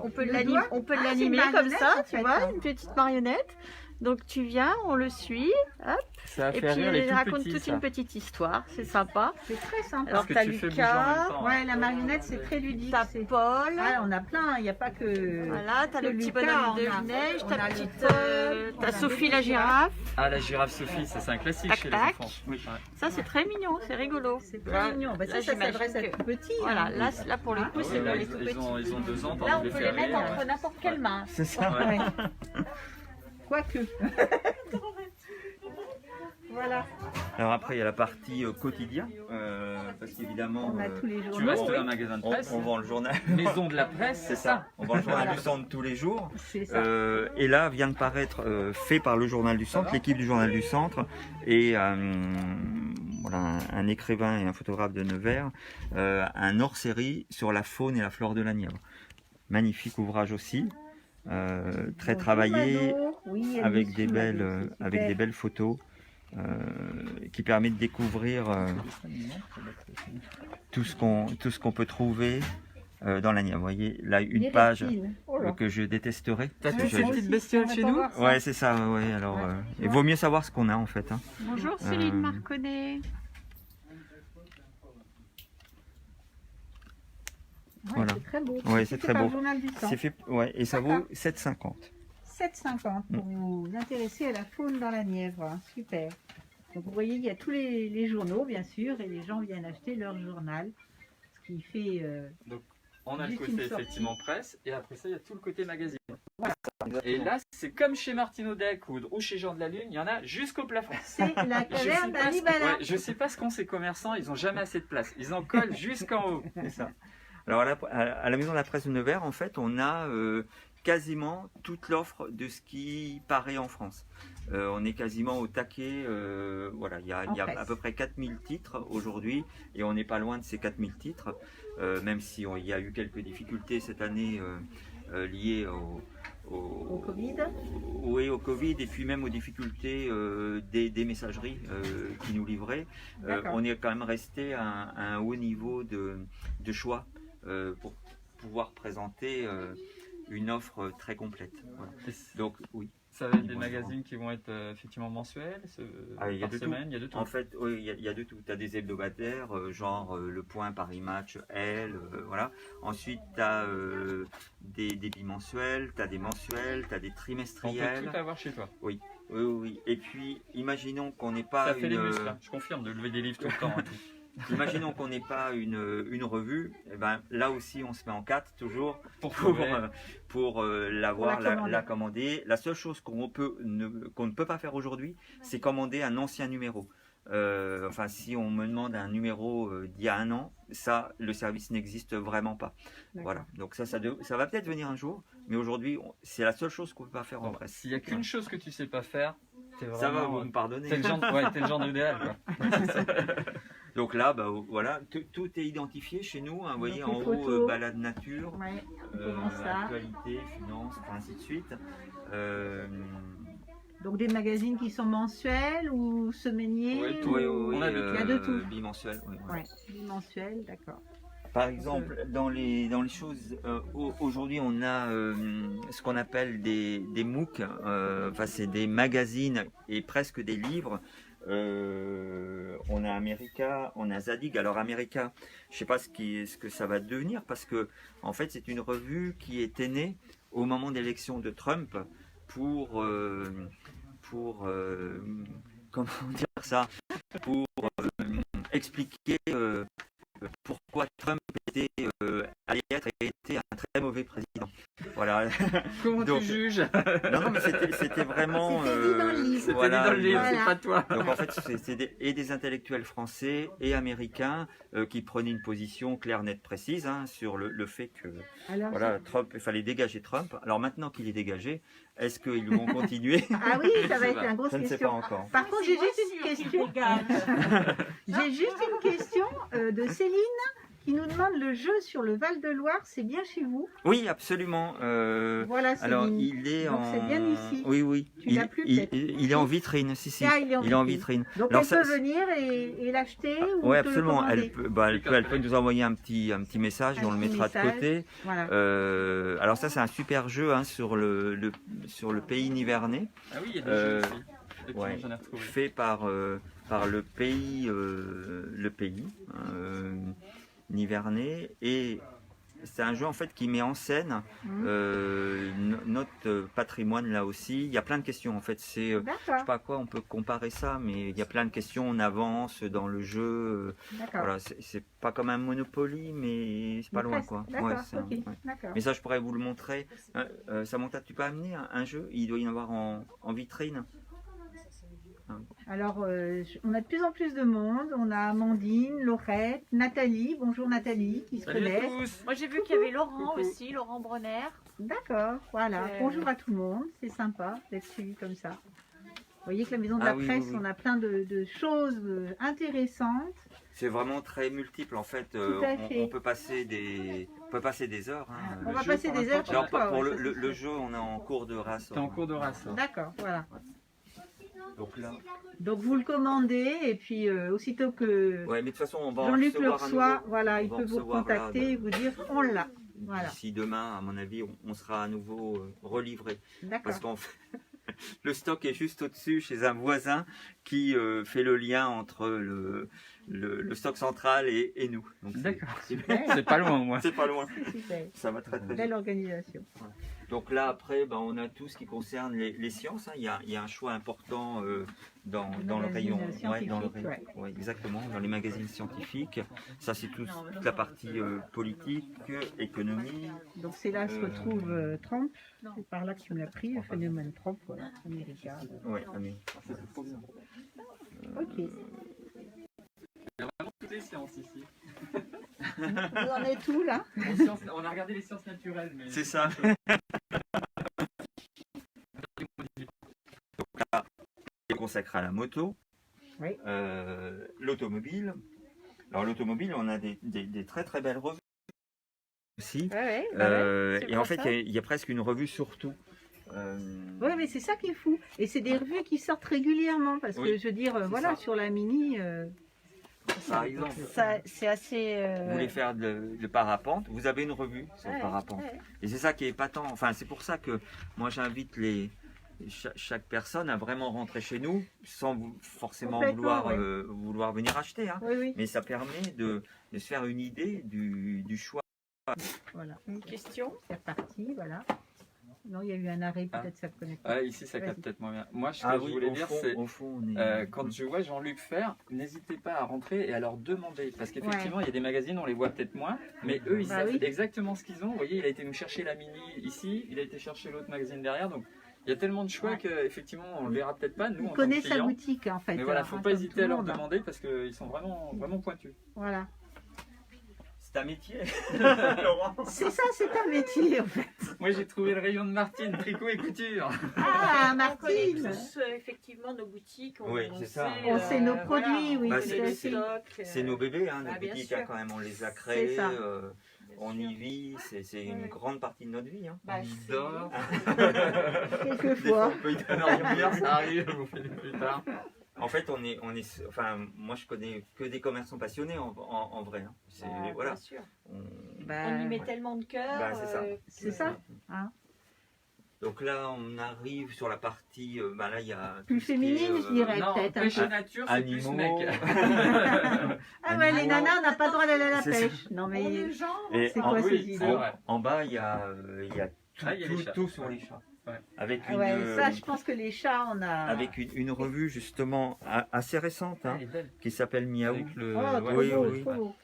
S4: on peut
S1: Le
S4: l'animer,
S1: doigt
S4: on peut
S1: Ah, c'est
S4: l'animer
S1: une
S4: comme
S1: marionnette,
S4: ça,
S1: en
S4: tu
S1: fait.
S4: vois, une petite marionnette. Donc tu viens, on le suit, hop,
S2: Ça a
S4: et
S2: fait
S4: puis
S2: rire les
S4: il
S2: tout
S4: raconte
S2: petits,
S4: toute
S2: ça.
S4: une petite histoire, c'est sympa.
S1: C'est très sympa.
S4: Alors
S2: Parce que
S4: t'as
S2: tu fais bouger en même
S4: Lucas,
S2: temps.
S1: Ouais, la marionnette, c'est très ludique.
S4: t'as
S1: c'est-
S4: Paul,
S1: Ah, on a plein, il n'y a pas que...
S4: voilà, t'as
S1: que
S4: le petit
S1: Lucas,
S4: bonhomme de
S1: on a-
S4: neige,
S1: on
S4: ta
S1: a le
S4: petite,
S1: Paul, on
S4: t'as
S1: a
S4: Sophie
S1: le
S4: la
S1: petit
S4: girafe.
S2: Ah, la girafe Sophie, ça c'est un classique
S4: Tac,
S2: chez
S4: tac.
S2: les enfants. Oui. Ouais.
S4: Ça c'est très mignon, c'est rigolo.
S1: C'est
S4: Voilà.
S1: très mignon. Bah,
S4: Là,
S1: ça
S4: j'imagine
S1: s'adresse à
S4: que-
S1: tout petit.
S4: Voilà,
S1: hein.
S4: là pour le coup
S2: Ah
S4: c'est
S2: ouais,
S4: pour
S2: là,
S4: les tout
S2: ils
S4: petits.
S2: ont 2 ans, t'as
S4: Là
S2: envie
S4: on
S2: de
S4: peut
S2: les
S4: les
S2: faire
S4: mettre
S2: rire.
S4: entre n'importe quelle main.
S3: C'est ça.
S2: Ouais.
S1: Ouais. Quoique. Voilà,
S3: Alors après, il y a la partie quotidien, parce qu'évidemment,
S1: on a tous les jours.
S2: Tu restes un magasin de presse.
S3: on vend le journal.
S2: Maison de la presse,
S3: C'est ça, on vend le journal du centre tous les jours.
S1: C'est ça.
S3: Et là vient de paraître, fait par le journal du centre, l'équipe du journal du centre, et voilà, un écrivain et un photographe de Nevers, un hors-série sur la faune et la flore de la Nièvre. Magnifique ouvrage aussi, très
S1: Bonjour,
S3: travaillé,
S1: Mado. Oui, elle
S3: avec
S1: nous
S3: des
S1: suit,
S3: belles,
S1: Mado, c'est
S3: avec des
S1: super.
S3: belles photos, qui permet de découvrir tout ce qu'on peut trouver dans la Nièvre. Vous voyez là
S1: Les
S3: une page
S1: reptiles. Oh là.
S3: que je détesterais.
S2: T'as
S1: Ouais,
S2: toutes
S1: ça
S2: ces
S1: aussi,
S2: petites
S1: on
S2: bestioles
S1: va
S2: chez
S1: pas
S2: nous
S1: voir ça.
S3: Ouais, c'est ça, ouais, alors
S1: Ouais.
S3: il vaut mieux savoir ce qu'on a en fait. Hein.
S4: Bonjour Céline
S3: Euh,
S4: Marconnet.
S1: Ouais,
S3: Voilà.
S1: c'est très beau.
S3: Ouais, c'est
S1: fait
S3: très
S1: par
S3: beau.
S1: le journal du
S3: C'est
S1: Centre.
S3: fait, ouais, et ça
S1: D'accord.
S3: vaut 7,50.
S1: 7,50 pour vous intéresser à la faune dans la Nièvre. Hein. Super. Donc vous voyez, il y a tous les journaux, bien sûr, et les gens viennent acheter leur journal. Ce qui fait...
S2: On a le
S1: Juste
S2: côté
S1: une sortie.
S2: effectivement presse et après ça il y a tout le côté magazine. Et là c'est comme chez Martine Audet-Acoud ou chez Jean de la Lune, il y en a jusqu'au plafond.
S1: C'est la
S2: Je sais
S1: caverne
S2: pas ce
S1: d'Annibala.
S2: ouais, je sais pas ce qu'ont ces commerçants, ils ont jamais assez de place. Ils en collent jusqu'en haut.
S3: C'est ça. Alors à la Maison de la Presse de Nevers, en fait, on a quasiment toute l'offre de ce qui paraît en France. On est quasiment au taquet. Voilà, il y a
S1: presse.
S3: à peu près 4000 titres aujourd'hui et on n'est pas loin de ces 4000 titres, même si il y a eu quelques difficultés cette année liées
S1: Au Covid.
S3: Oui, au Covid et puis même aux difficultés des messageries qui nous livraient.
S1: D'accord.
S3: On est quand même resté à un haut niveau de choix pour pouvoir présenter une offre très complète. Voilà. Donc oui.
S2: Ça va être des magazines qui vont être effectivement mensuels,
S3: Ah, il y a
S2: par
S3: de tout.
S2: semaine, il y a de tout.
S3: En fait, oui, il y a de tout. Tu as des hebdomadaires, genre Le Point, Paris Match, Elle, voilà. Ensuite, tu as des bimensuels, tu as des mensuels, tu as des
S2: On peut
S3: trimestriels.
S2: tout avoir chez toi.
S3: Oui, oui. Et puis, imaginons qu'on n'ait pas
S2: Ça fait les muscles, hein. Je confirme, de lever des livres tout le temps. hein.
S3: imaginons qu'on n'ait pas une revue, et ben, là aussi on se met en 4 toujours pour la commander. La seule chose qu'on ne peut pas faire aujourd'hui, c'est commander un ancien numéro. Enfin, si on me demande un numéro d'il y a 1 an, ça, le service n'existe vraiment pas. Voilà. Donc ça va peut-être venir un jour, mais aujourd'hui, c'est la seule chose qu'on ne peut pas faire en presse.
S2: S'il n'y a qu'une chose que tu sais pas faire, vraiment,
S3: ça va, vous me pardonnez.
S2: T'es le genre de DL, quoi.
S3: Donc là, bah, voilà, tout est identifié chez nous. Hein, vous voyez, en haut, balade nature, actualité, finance, ainsi de suite.
S1: Donc des magazines qui sont mensuels ou semainiers?
S3: Oui,
S1: il y a de tout.
S3: Bimensuel.
S1: Bimensuel, d'accord.
S3: Par exemple, dans les choses, aujourd'hui on a ce qu'on appelle des MOOC, enfin c'est des magazines et presque des livres. On a America, on a Zadig. Alors America, je ne sais pas ce que ça va devenir parce que en fait c'est une revue qui était née au moment de l'élection de Trump pour comment dire ça, pour expliquer pourquoi Trump allait être et était un très mauvais président. Voilà.
S2: Comment tu juges?
S3: Non, mais c'était vraiment.
S1: C'était dit dans le livre.
S2: C'était dit dans le livre, c'est pas toi.
S3: Donc en fait, c'est des intellectuels français et américains qui prenaient une position claire, nette, précise sur le fait que Trump, il fallait dégager Trump. Alors maintenant qu'il est dégagé, est-ce qu'ils vont continuer?
S1: Ah oui, ça va être une grosse question.
S3: Je ne sais pas encore.
S1: Par contre, j'ai juste une question. J'ai juste une question de Céline qui nous demande le jeu sur le Val-de-Loire, c'est bien chez vous?
S3: Oui, absolument.
S1: Voilà, Céline.
S3: Alors, il est
S1: donc c'est bien ici.
S3: Oui.
S1: Tu l'as plus, peut-être.
S3: Il est en vitrine, si.
S1: Ah, il est en
S3: vitrine.
S1: Donc
S3: alors,
S1: elle peut venir et l'acheter ou
S3: oui,
S1: te
S3: absolument.
S1: le commander.
S3: Elle peut nous envoyer un petit message et on le mettra de côté.
S1: Voilà.
S3: Alors ça, c'est un super jeu sur le pays nivernais.
S2: Ah oui, il y a des jeux aussi.
S3: Ouais,
S2: j'en ai retrouvé.
S3: Fait par le pays Nivernais, et c'est un jeu en fait qui met en scène notre patrimoine là aussi. Il y a plein de questions en fait. Je sais pas à quoi on peut comparer ça, mais il y a plein de questions. On avance dans le jeu. Voilà, c'est pas comme un Monopoly, mais c'est pas loin quoi. Mais ça, je pourrais vous le montrer. Samantha, tu peux amener un jeu? Il doit y en avoir en vitrine.
S1: Alors, on a de plus en plus de monde. On a Amandine, Laurette, Nathalie. Bonjour Nathalie, qui se connaissent.
S4: Moi, j'ai vu qu'il y avait Laurent aussi, Laurent Bronner.
S1: D'accord, voilà. Bonjour à tout le monde. C'est sympa d'être suivi comme ça. Vous voyez que la Maison de la Presse, on a plein de choses intéressantes.
S3: C'est vraiment très multiple en fait. On peut passer des heures.
S1: On va passer des heures.
S3: Pour le jeu, on est en cours de race.
S2: T'es en cours de race.
S1: D'accord, voilà.
S3: Donc
S1: vous le commandez et puis aussitôt que
S3: mais de toute façon, on va
S1: Jean-Luc le reçoit, il peut vous contacter et vous dire on l'a. Voilà.
S3: D'ici demain, à mon avis, on sera à nouveau relivré. Parce qu'en fait, le stock est juste au-dessus chez un voisin qui fait le lien entre le stock central et nous.
S2: D'accord. C'est pas loin au moins.
S3: C'est pas loin.
S1: Super.
S3: Ça va très très
S1: belle organisation.
S3: Ouais. Donc là après, on a tout ce qui concerne les sciences. Il y a un choix important dans le rayon. Exactement, dans les magazines scientifiques. Ça c'est toute la partie politique, économie.
S1: Donc c'est là se retrouve Trump. C'est par là que tu me l'as pris, le phénomène Trump, voilà, américain.
S3: Oui, Amérique.
S1: Ok.
S2: Il y a vraiment toutes les sciences ici.
S1: Vous en êtes où là?
S2: On a regardé les sciences naturelles. Mais...
S3: C'est ça. Donc là, c'est consacré à la moto, l'automobile. Alors l'automobile, on a des très très belles revues aussi. Et en fait, il y a presque une revue sur tout.
S1: Oui, mais c'est ça qui est fou. Et c'est des revues qui sortent régulièrement parce que je veux dire, sur la Mini.
S3: Par exemple,
S4: c'est assez.
S3: Vous voulez faire de parapente, vous avez une revue sur le parapente. Et c'est ça qui est épatant. Enfin, c'est pour ça que moi j'invite chaque personne à vraiment rentrer chez nous sans forcément vouloir venir acheter. Mais ça permet de se faire une idée du choix.
S1: Voilà. Une question. C'est reparti, voilà. Non, il y a eu un arrêt, peut-être ça ne connecte pas.
S2: Ouais, ici ça capte
S1: Vas-y.
S2: peut-être moins bien. Moi, ce que
S3: Ah
S2: je
S3: oui,
S2: voulais
S3: au
S2: dire,
S3: fond,
S2: c'est
S3: au fond, on est...
S2: quand je vois Jean-Luc faire, n'hésitez pas à rentrer et à leur demander. Parce qu'effectivement, il y a des magazines, on les voit peut-être moins, mais eux, ils
S1: Bah
S2: savent
S1: oui.
S2: exactement ce qu'ils ont. Vous voyez, il a été me chercher la mini ici, il a été chercher l'autre magazine derrière. Donc, il y a tellement de choix
S1: Ouais.
S2: qu'effectivement, on le verra peut-être pas, nous,
S1: Il
S2: en tant que
S1: connaît sa
S2: clients.
S1: boutique, en fait.
S2: Mais voilà,
S1: hein,
S2: faut pas
S1: comme
S2: hésiter
S1: tout
S2: à
S1: le
S2: leur
S1: monde, hein.
S2: demander parce qu'ils sont vraiment pointus.
S1: Voilà.
S3: C'est un métier, Laurent.
S1: C'est ça, c'est un métier, en fait.
S2: Moi, j'ai trouvé le rayon de Martine, tricot et couture.
S1: Ah,
S4: On connaît
S1: Martine.
S4: tous effectivement nos boutiques.
S3: Oui, c'est ça.
S1: On sait nos produits, oui,
S3: Bah,
S4: on
S3: c'est-
S4: connaît les
S3: c'est-
S4: stocks.
S3: C'est nos bébés, hein,
S4: Bah,
S3: nos
S4: bien
S3: boutiques,
S4: sûr.
S3: hein, quand même, on les a créés,
S1: C'est ça.
S3: on y vit, c'est une
S4: Oui.
S3: grande partie de notre vie. Hein.
S4: Bah,
S2: On
S4: c'est-
S2: dort.
S1: Quelquefois.
S3: On peut y
S2: À dormir, ça arrive, vous faites plus tard.
S3: En fait, enfin, moi je connais que des commerçants passionnés en vrai. Hein. C'est,
S4: Ah,
S3: voilà.
S4: bien sûr.
S3: On-
S1: Bah,
S4: On y met tellement de cœur.
S3: Bah, c'est ça.
S1: c'est ça. Hein.
S3: Donc là, on arrive sur la partie, bah là, il y a
S1: Plus
S3: tout ce qui est,
S1: féminine, je dirais.
S2: Non,
S1: peut-être un
S2: pêche
S1: peu.
S2: et nature, c'est plus
S3: animaux.
S2: mec.
S1: Ah ouais, les
S3: animaux.
S1: nanas, on n'a pas le droit d'aller à la
S3: C'est ça.
S1: pêche. Non,
S4: On
S1: mais
S4: est genre.
S3: Et
S1: c'est
S3: en,
S1: quoi
S2: oui,
S1: ces
S2: c'est
S1: idées
S2: vrai.
S3: en bas, il y a tout,
S2: Ah, il y a les chats.
S3: tout sur les chats.
S2: Ouais.
S3: Avec
S1: Ah
S3: une,
S1: ouais, ça, je pense que les chats, on a.
S3: avec une revue justement assez récente
S2: Ah,
S3: hein,
S2: elle est belle.
S3: qui s'appelle Miaou.
S2: Avec le...
S1: Oh,
S2: ouais,
S1: trop
S3: oui,
S1: beau,
S3: oui.
S1: trop beau.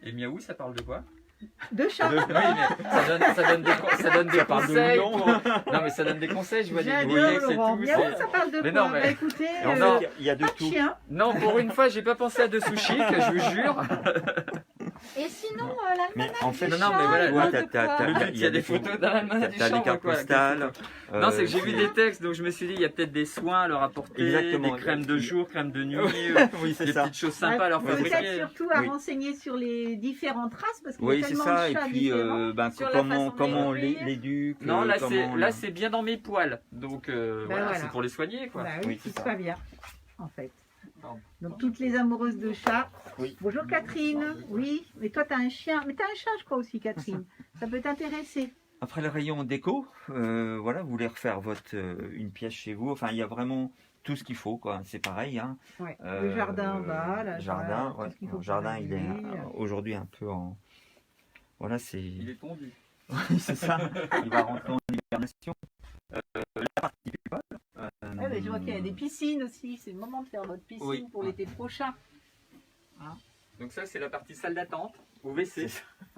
S2: Et Miaou, ça parle de quoi?
S1: Deux chats.
S2: Oui, mais ça donne des
S3: Ça parle de
S2: conseils.
S3: lion.
S2: Non, mais ça donne des conseils. Je vois des
S1: J'adore,
S2: brouillets, c'est
S1: Laurent.
S2: tout.
S1: Miaou,
S2: c'est-
S1: ça parle de
S2: Mais
S1: quoi
S2: non, mais-
S1: Bah écoutez,
S3: Et en
S2: Non.
S3: fait, il y a de
S1: pas de
S3: tout.
S1: chien.
S2: Non, pour une fois, j'ai pas pensé à de sushi, que je vous jure.
S4: Et sinon, la
S3: Mais en fait,
S2: Non, non, mais voilà,
S3: tu vois,
S4: le-
S2: Le but, il y a des photos dans la
S3: T'as des cartes postales.
S2: Non, c'est que j'ai vu des textes, donc je me suis dit, il y a peut-être des soins à leur apporter,
S3: Exactement.
S2: des crèmes de jour, crèmes de nuit,
S3: Oui, c'est
S2: des
S3: ça.
S2: petites choses sympas à leur
S1: Peut-être
S2: fabriquer.
S1: surtout à
S3: Oui.
S1: renseigner sur les différentes races, parce qu'il y
S3: Oui,
S1: a
S3: c'est
S1: tellement
S3: ça.
S1: de
S3: Et
S1: chats
S3: puis,
S1: différents.
S3: ben,
S4: Sur la
S3: comment,
S4: façon de
S3: comment on
S4: les nourrir.
S3: l'éduque.
S2: Non,
S3: comment
S2: là c'est bien dans mes poils, donc voilà,
S1: voilà.
S2: c'est pour les soigner, quoi.
S1: Bah
S3: Oui,
S1: oui,
S3: c'est
S1: c'est
S3: ça.
S1: pas bien, en fait.
S2: Pardon.
S1: Donc toutes les amoureuses de chats.
S3: Oui.
S1: Bonjour Catherine. Oui, mais toi t'as un chien. Mais t'as un chat, je crois aussi, Catherine. Ça peut t'intéresser.
S3: Après le rayon déco, voilà, vous voulez refaire une pièce chez vous. Enfin, il y a vraiment tout ce qu'il faut, quoi. C'est pareil, hein.
S1: Ouais. Le jardin en bas, là.
S3: Jardin,
S1: voilà,
S3: ouais.
S1: tout ce qu'il faut
S3: Le jardin,
S1: pour
S3: il est
S1: régler.
S3: aujourd'hui un peu en. Voilà, c'est.
S2: Il est tondu.
S3: Oui, c'est ça. Il va rentrer en hibernation. La partie pupole.
S1: Ouais, mais je vois qu'il y a des piscines aussi. C'est le moment de faire votre piscine
S2: Oui.
S1: pour l'été prochain.
S2: Donc ça, c'est la partie salle d'attente, au WC,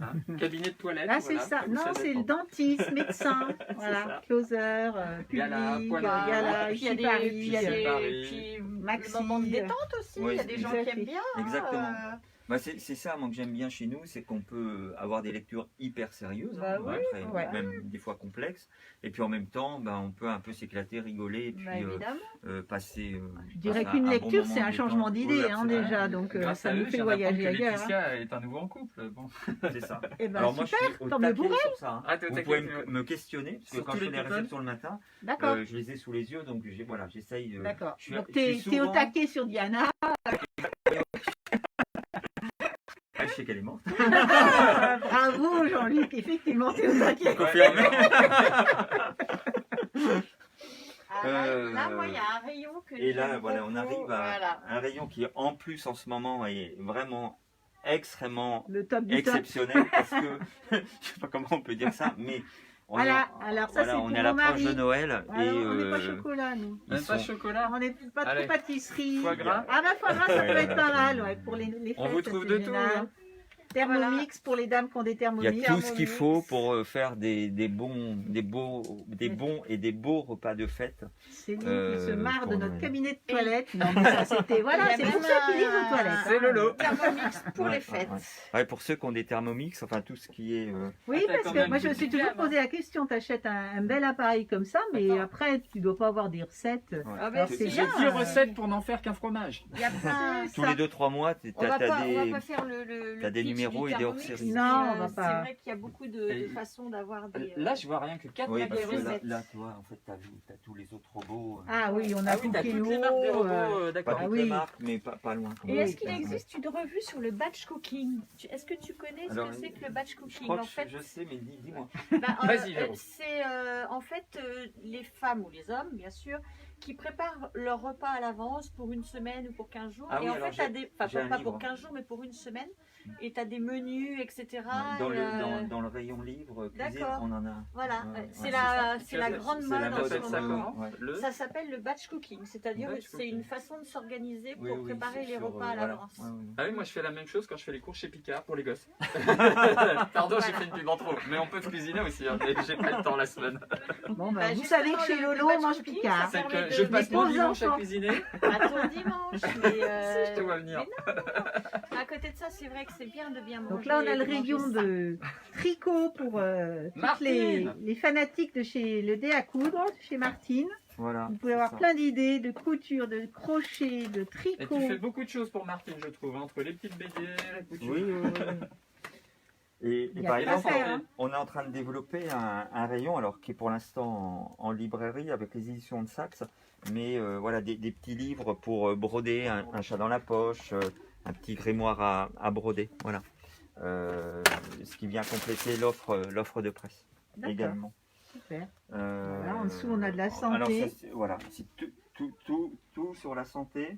S2: hein, cabinet de toilette.
S1: Là, c'est
S2: voilà,
S1: ça.
S2: comme
S1: Non,
S2: ça
S1: c'est le
S2: dépend.
S1: dentiste, médecin, voilà,
S2: ça.
S1: closer,
S2: Gala,
S1: public,
S2: poilade.
S1: gala,
S4: puis il y a
S1: ici
S4: des,
S1: Paris,
S4: puis il y a des-
S2: Paris.
S4: puis
S1: Maxi.
S4: le moment de détente aussi.
S3: Oui,
S4: il y a des gens qui aiment bien.
S3: Exactement.
S4: euh,
S3: Bah, c'est ça, moi, que j'aime bien chez nous, c'est qu'on peut avoir des lectures hyper sérieuses,
S1: Bah
S3: hein,
S1: oui,
S3: très-
S1: ouais.
S3: même des fois complexes, et puis en même temps, bah, on peut un peu s'éclater, rigoler, et puis
S4: bah, évidemment.
S3: passer.
S1: Je dirais
S3: passer
S1: qu'une
S3: un
S1: lecture,
S3: bon
S1: c'est
S3: moment
S1: un
S3: de
S1: changement
S3: détente.
S1: d'idée,
S3: Oui,
S1: hein,
S3: absolument.
S1: déjà. Donc,
S2: Grâce
S1: ça
S2: à
S1: nous
S2: eux,
S1: fait
S2: je viens d'apprendre
S1: voyager
S2: que
S1: ailleurs. Hein.
S2: Laetitia est un nouveau en couple. Bon.
S3: C'est ça.
S1: Eh ben,
S3: Alors moi,
S1: super,
S3: je suis au
S1: tant mieux
S3: taquet
S1: pour
S3: sur ça. hein.
S2: Ah, t'es au
S3: Vous
S2: taquet,
S3: pouvez
S2: tu veux.
S3: me questionner, parce que
S2: Sur
S3: quand
S2: tous
S3: je fais
S2: les
S3: les
S2: people.
S3: réceptions le matin,
S1: D'accord,
S3: je les ai sous les yeux, donc voilà, j'essaye.
S1: d'accord.
S3: je suis-
S1: Donc,
S3: je
S1: t'es
S3: suis
S1: t'es au
S3: souvent-
S1: taquet sur Diana.
S3: Ah, je sais qu'elle est morte.
S1: Bravo, Jean-Luc. Effectivement, t'es au taquet.
S3: Confirmé.
S4: Ah, là, moi, il y a un rayon que
S3: Et là,
S4: j'aime
S3: voilà, on
S4: beaucoup.
S3: arrive à
S4: Voilà.
S3: un rayon qui, en plus, en ce moment, est vraiment extrêmement
S1: Le top du top.
S3: exceptionnel parce que je sais pas comment on peut dire ça, mais on
S1: Voilà,
S3: est,
S1: alors ça,
S3: voilà,
S1: c'est
S3: on
S1: pour
S3: est à
S1: mon
S3: l'approche
S1: mari.
S3: de Noël
S1: Alors, on n'est pas
S3: et
S1: chocolat, nous.
S3: ils
S2: Même pas
S3: sont-
S2: chocolat.
S1: On n'est pas trop
S2: Allez.
S1: pâtisserie.
S2: Foie gras.
S1: Ah, bah, foie gras, ça peut
S3: Ouais,
S1: être pas
S3: ouais.
S1: mal, ouais, pour les
S2: On
S1: fêtes,
S2: vous
S1: ça,
S2: trouve
S1: c'est
S2: de tout,
S1: génial.
S2: hein.
S1: Thermomix pour les dames qui ont des
S3: il y a
S1: thermomix.
S3: tout ce qu'il faut pour faire des bons et des beaux repas de fête.
S1: C'est nous qui se marre de
S3: pour
S1: notre
S3: Noël.
S1: cabinet de toilette. Non, mais ça, c'était. Voilà,
S4: Il y a
S1: c'est pour
S4: même
S1: ceux qui lisent
S4: un-
S1: aux toilettes.
S2: C'est
S1: hein.
S2: le lot.
S4: Thermomix pour
S3: Ouais,
S4: les
S3: ouais,
S4: fêtes.
S3: ouais. Ouais, pour ceux qui ont des Thermomix, enfin tout ce qui est.
S1: Oui,
S2: Ah, t'as
S1: parce
S2: quand
S1: que
S2: même
S1: moi, je me
S2: toute
S1: suis
S2: une
S1: toujours
S2: gamme,
S1: posé la question. T'achètes un bel appareil comme ça, mais
S2: D'accord.
S1: après, tu dois pas avoir des recettes.
S3: ouais.
S4: Ah, ben,
S1: Alors,
S4: c'est
S1: c'est
S2: J'ai
S1: bien.
S2: 10 recettes pour n'en faire qu'un fromage.
S4: Il y a plein.
S3: Tous les 2-3 mois, tu
S4: On va
S3: as
S4: pas
S3: des.
S4: faire le
S3: t'as des
S4: pitch
S3: numéros
S4: du
S3: et des
S4: Thermomix,
S3: hors-séries.
S4: mais,
S1: Non, on va
S4: C'est
S1: pas.
S4: vrai qu'il y a beaucoup de
S2: Et-
S4: façons d'avoir des.
S2: Là, je vois rien que 4
S3: Oui, parce que
S2: magazines.
S3: là, toi, en fait, t'as tous les autres robots.
S1: Ah oui, on a
S2: Ah oui, t'as toutes les marques des robots, d'accord.
S3: Pas
S1: Ah
S3: toutes les
S1: oui.
S3: marques, mais pas loin. quand
S4: Et
S3: même.
S4: est-ce qu'il existe une revue sur le batch cooking? Est-ce que tu connais ce
S3: Alors,
S4: que c'est que le batch
S3: Je
S4: cooking?
S3: crois
S4: En
S3: que
S4: fait,
S3: je sais, mais dis-moi.
S4: bah,
S2: Vas-y, Véro.
S4: c'est en fait les femmes ou les hommes, bien sûr, qui préparent leur repas à l'avance pour une semaine ou pour 15 jours.
S3: Ah
S4: et
S3: oui,
S4: en
S3: alors
S4: fait, t'as des...
S3: j'ai un
S4: pas
S3: livre.
S4: pour 15 jours, mais pour une semaine. et tu as des menus, etc.
S3: Dans
S4: et,
S3: dans le rayon livre, cuisine,
S4: d'accord.
S3: on en a.
S4: Voilà,
S3: Ouais,
S4: c'est
S3: ouais,
S4: la grande
S3: C'est
S4: mode
S3: la
S4: en
S3: mode,
S4: ce
S2: appelle ça
S4: moment.
S2: comment
S3: Ouais.
S2: Le...
S4: Ça s'appelle le batch cooking, c'est-à-dire
S2: Batch
S4: c'est
S2: cooking.
S4: une façon de s'organiser pour
S3: Oui, oui,
S4: préparer les
S3: sur,
S4: repas à
S3: voilà.
S4: l'avance.
S3: Ouais, ouais.
S2: Ah oui, moi je fais la même chose quand je fais les cours chez Picard pour les gosses. Pardon, j'ai fait une pub en trop, mais on peut cuisiner aussi, hein, mais j'ai pas le temps la semaine.
S1: Bon, bah,
S4: Bah,
S1: vous
S4: justement,
S1: savez que chez
S4: le
S1: Lolo,
S4: batch
S1: on mange
S4: cooking,
S1: Picard.
S4: ça
S2: C'est
S4: permet
S2: que je
S4: de-
S2: passe
S1: les
S2: mon
S1: pauvres
S2: dimanche à
S1: enfants.
S2: cuisiner.
S4: Pas ton dimanche, mais
S2: Je te vois venir.
S4: mais non. À côté de ça, c'est vrai que c'est bien de bien manger.
S1: Donc là, on a
S4: et
S1: le
S4: de manger
S1: rayon
S4: sain.
S1: de tricot pour toutes
S2: Martine.
S1: les fanatiques de chez Le Dé à coudre, chez Martine.
S3: Voilà,
S1: Vous pouvez
S3: c'est
S1: avoir
S3: ça.
S1: plein d'idées de couture, de crochet, de
S2: Et
S1: tricot.
S2: tu fais beaucoup de choses pour Martine, je trouve, entre les petites BD, la couture.
S3: Oui, oui, oui. Et
S1: Il y a
S3: par
S1: plein à
S3: exemple,
S1: faire, hein.
S3: on est en train de développer un rayon, alors qui est pour l'instant en librairie avec les éditions de Saxe, mais voilà, des petits livres pour broder un chat dans la poche, un petit grimoire à broder, voilà. Ce qui vient compléter l'offre de presse
S1: D'accord,
S3: également.
S1: super.
S3: Euh,
S1: Voilà, en dessous, on a de la santé.
S3: Alors, ça, voilà, c'est tout sur la santé,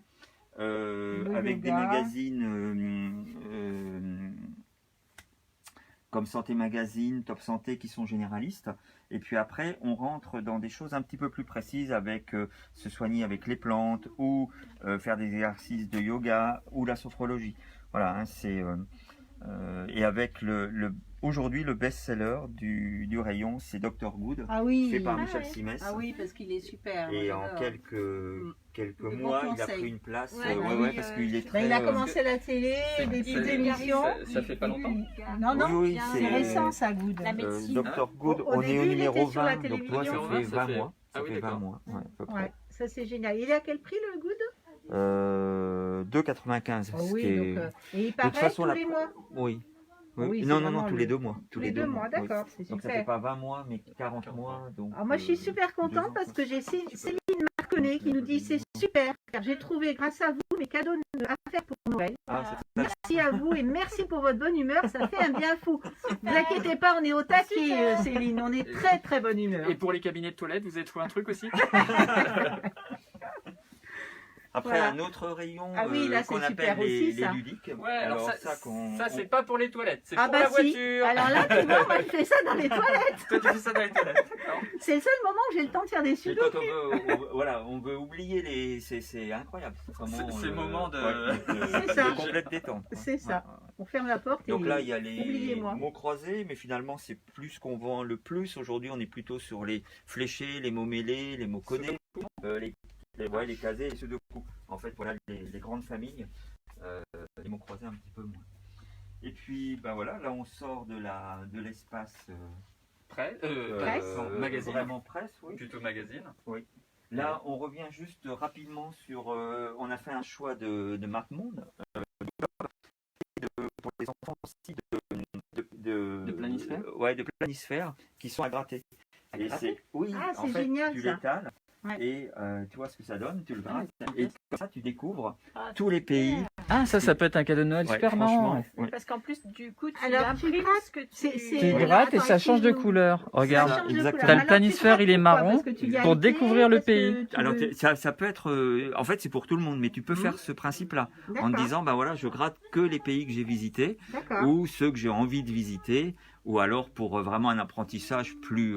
S1: Le
S3: avec des
S1: yoga.
S3: magazines comme Santé Magazine, Top Santé qui sont généralistes. Et puis après, on rentre dans des choses un petit peu plus précises avec se soigner avec les plantes ou faire des exercices de yoga ou la sophrologie. Voilà, hein, c'est et avec aujourd'hui le best-seller du rayon, c'est Dr Good,
S1: Ah oui,
S3: fait par
S4: Ah
S3: Michel
S4: ouais.
S3: Simès.
S1: ah oui, parce qu'il est super.
S3: Et
S1: moi,
S3: en
S1: j'adore.
S3: quelques
S1: De bons
S3: mois, il a
S1: conseils.
S3: pris une place.
S4: Ouais,
S3: Ouais,
S4: oui,
S3: ouais, parce qu'il est
S1: Bah,
S3: très.
S1: il a commencé la télé,
S2: c'est-
S1: des petites
S2: c'est-
S1: émissions.
S2: ça fait pas longtemps.
S1: Non, non,
S3: Oui, oui,
S1: c'est récent ça, Good.
S4: La médecine.
S3: Dr Good,
S1: Au
S3: on est
S1: début,
S3: au
S1: il
S3: numéro
S1: était sur la
S3: 20, donc toi,
S1: télévision.
S3: ça fait 20 mois.
S2: Ah
S3: Ça
S2: oui,
S3: fait 20
S2: d'accord.
S3: mois, ouais, à peu
S1: Ouais,
S3: près.
S1: ça c'est génial. Il est à quel prix le Good?
S3: 2,95.
S1: Ah
S3: ce
S1: oui,
S3: qui est-
S1: donc, et il paraît
S3: façon,
S1: tous
S3: la-
S1: les mois.
S3: Oui. Oui.
S1: Oui, c'est
S3: Non, non,
S1: vraiment
S3: non, tous
S1: le-
S3: les 2 mois.
S1: Tous les 2 mois,
S3: oui.
S1: d'accord, c'est
S3: Donc ça fait
S1: super.
S3: pas 20 mois, mais 40 mois. Donc,
S1: Alors moi je suis super
S3: 2 ans,
S1: contente parce
S3: quoi.
S1: que j'ai Céline Marconnet qui nous dit c'est super car j'ai trouvé grâce à vous mes cadeaux à faire pour Noël.
S3: Ah, c'est ça.
S1: Merci à vous et merci pour votre bonne humeur, ça fait un bien fou. Ne vous inquiétez pas, on est au taquet Céline, on est très très bonne humeur.
S2: Et pour les cabinets de toilette, vous avez trouvé un truc aussi?
S3: Après,
S1: Voilà.
S3: un autre rayon
S1: Ah oui, là,
S3: qu'on
S1: c'est
S3: appelle
S1: super aussi,
S3: les
S1: ça.
S3: ludiques.
S2: Ouais, alors ça,
S3: qu'on-
S2: ça c'est pas pour les toilettes, c'est
S1: Ah
S2: pour la
S1: bah si,
S2: voiture.
S1: alors là tu vois, moi je fais ça dans les toilettes.
S2: Toi tu fais ça dans les toilettes, d'accord.
S1: C'est le seul moment où j'ai le temps de faire des
S3: Mais
S1: sudoku.
S3: quand voilà, on veut oublier les. C'est incroyable.
S2: Ces moments de-
S1: C'est ça.
S3: de complète détente. quoi.
S1: C'est ça.
S3: Ouais, ouais.
S1: On ferme la porte et
S3: Donc là, il y a les
S1: oubliez-moi.
S3: mots croisés, mais finalement, c'est plus ce qu'on vend le plus. Aujourd'hui, on est plutôt sur les fléchés, les mots mêlés, les mots codés, les casés et les sudoku. En fait, voilà les grandes familles. Les mots croisés un petit peu moins. Et puis, ben voilà, là, on sort de l'espace
S2: Presse,
S1: Presse.
S2: non, magazine,
S3: vraiment presse, oui.
S2: plutôt magazine.
S3: Là, on revient juste rapidement sur. On a fait un choix de marque monde. Pour les enfants aussi
S2: De planisphère
S3: ouais, de planisphère qui sont à gratter.
S2: À
S3: Et
S2: gratter
S3: oui,
S1: Ah,
S3: en
S1: c'est
S3: fait,
S1: génial,
S3: tu
S1: ça.
S3: l'étales
S1: Ouais.
S3: et tu vois ce que ça donne, tu le grattes
S2: Ah,
S3: et comme ça tu découvres
S4: Ah,
S3: tous les pays.
S2: Ah, ça peut être un cadeau de Noël
S3: Ouais,
S2: super marrant.
S3: franchement, ouais.
S4: Parce qu'en plus, du coup, tu
S1: Alors, tu
S4: imprimes
S1: grattes,
S4: ce que tu...
S1: c'est-
S2: Tu
S1: Voilà,
S2: grattes et
S1: attends,
S2: ça change de
S1: excuse-nous.
S2: couleur. Regarde.
S1: Ça change de
S3: exactement.
S1: couleur.
S2: T'as le
S1: Alors,
S2: planisphère,
S1: tu
S2: il est
S1: grattes
S2: marron,
S1: pourquoi Parce que tu y as
S2: pour
S1: été,
S2: découvrir le
S1: parce que
S2: pays.
S1: tu
S3: Alors
S1: veux-
S3: ça peut être, en fait c'est pour tout le monde, mais tu peux faire ce principe-là en te
S1: D'accord,
S3: disant, bah voilà, je gratte que les pays que j'ai visités
S1: d'accord.
S3: ou ceux que j'ai envie de visiter, ou alors pour vraiment un apprentissage plus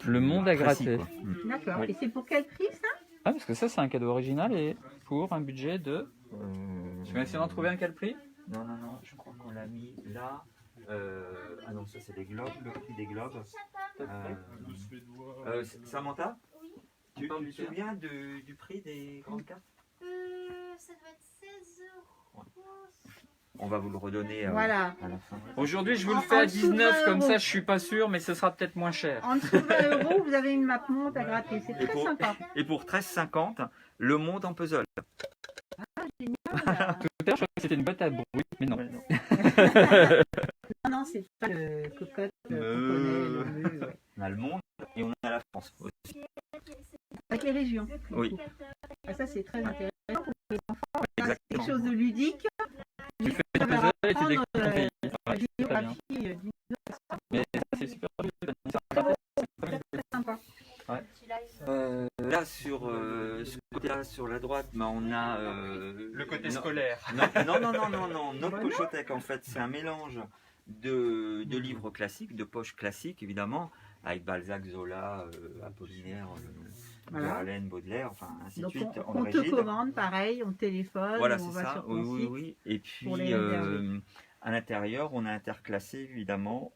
S2: Le monde à
S3: précis,
S2: gratter.
S3: quoi.
S1: D'accord.
S3: Oui.
S1: Et c'est pour quel prix ça?
S2: Ah, parce que ça, c'est un cadeau original et pour un budget de. Tu vas essayer d'en trouver un quel prix?
S3: Non, je crois qu'on l'a mis là. Ah non, ça c'est des globes, le prix des globes. Samantha, tu te souviens du prix des grandes cartes?
S5: Ça doit être 16 €.
S3: On va vous le redonner
S1: Voilà.
S3: à la fin.
S2: Aujourd'hui, je vous le
S1: En
S2: fais à
S1: dessous de
S2: 19,
S1: 20
S2: comme
S1: €.
S2: ça, je suis pas sûr, mais ce sera peut-être moins cher.
S1: En dessous de 20 €, vous avez une map monte à gratter. C'est
S3: Et
S1: très
S3: pour,
S1: sympa.
S3: et pour 13,50, le monde en puzzle.
S1: Génial.
S2: Tout à l'heure, je croyais que c'était une boîte à bruit, mais non.
S1: Non, non, c'est pas le cocotte qu'on connaît,
S3: Euh.
S1: le mu, ouais.
S3: On a le monde et on a la France aussi.
S1: Avec les régions.
S3: Oui,
S1: Ah, ça, c'est très intéressant pour les enfants. Là, c'est
S3: exactement.
S1: quelque chose de ludique.
S2: Tu fais des
S1: Ça va
S2: puzzles et tu
S1: apprendre,
S2: découvres ton pays.
S1: la
S2: Ouais, c'est très bien.
S1: géographie d'une
S2: Mais ça, c'est super.
S1: très sympa.
S3: Là, sur ce côté-là, sur la droite, on a
S2: Le côté
S3: non,
S2: scolaire.
S3: non. Notre pochothèque, en fait, c'est un mélange de livres classiques, de poches classiques, évidemment, avec Balzac, Zola, Apollinaire,
S1: Voilà.
S3: Verlaine, Baudelaire, enfin, ainsi de
S1: Donc
S3: suite.
S1: on te commande, pareil, on téléphone,
S3: Voilà,
S1: on
S3: c'est
S1: va
S3: ça.
S1: sur ton site.
S3: Oui. Et
S1: pour les
S3: puis,
S1: réserver.
S3: à l'intérieur, on a interclassé, évidemment,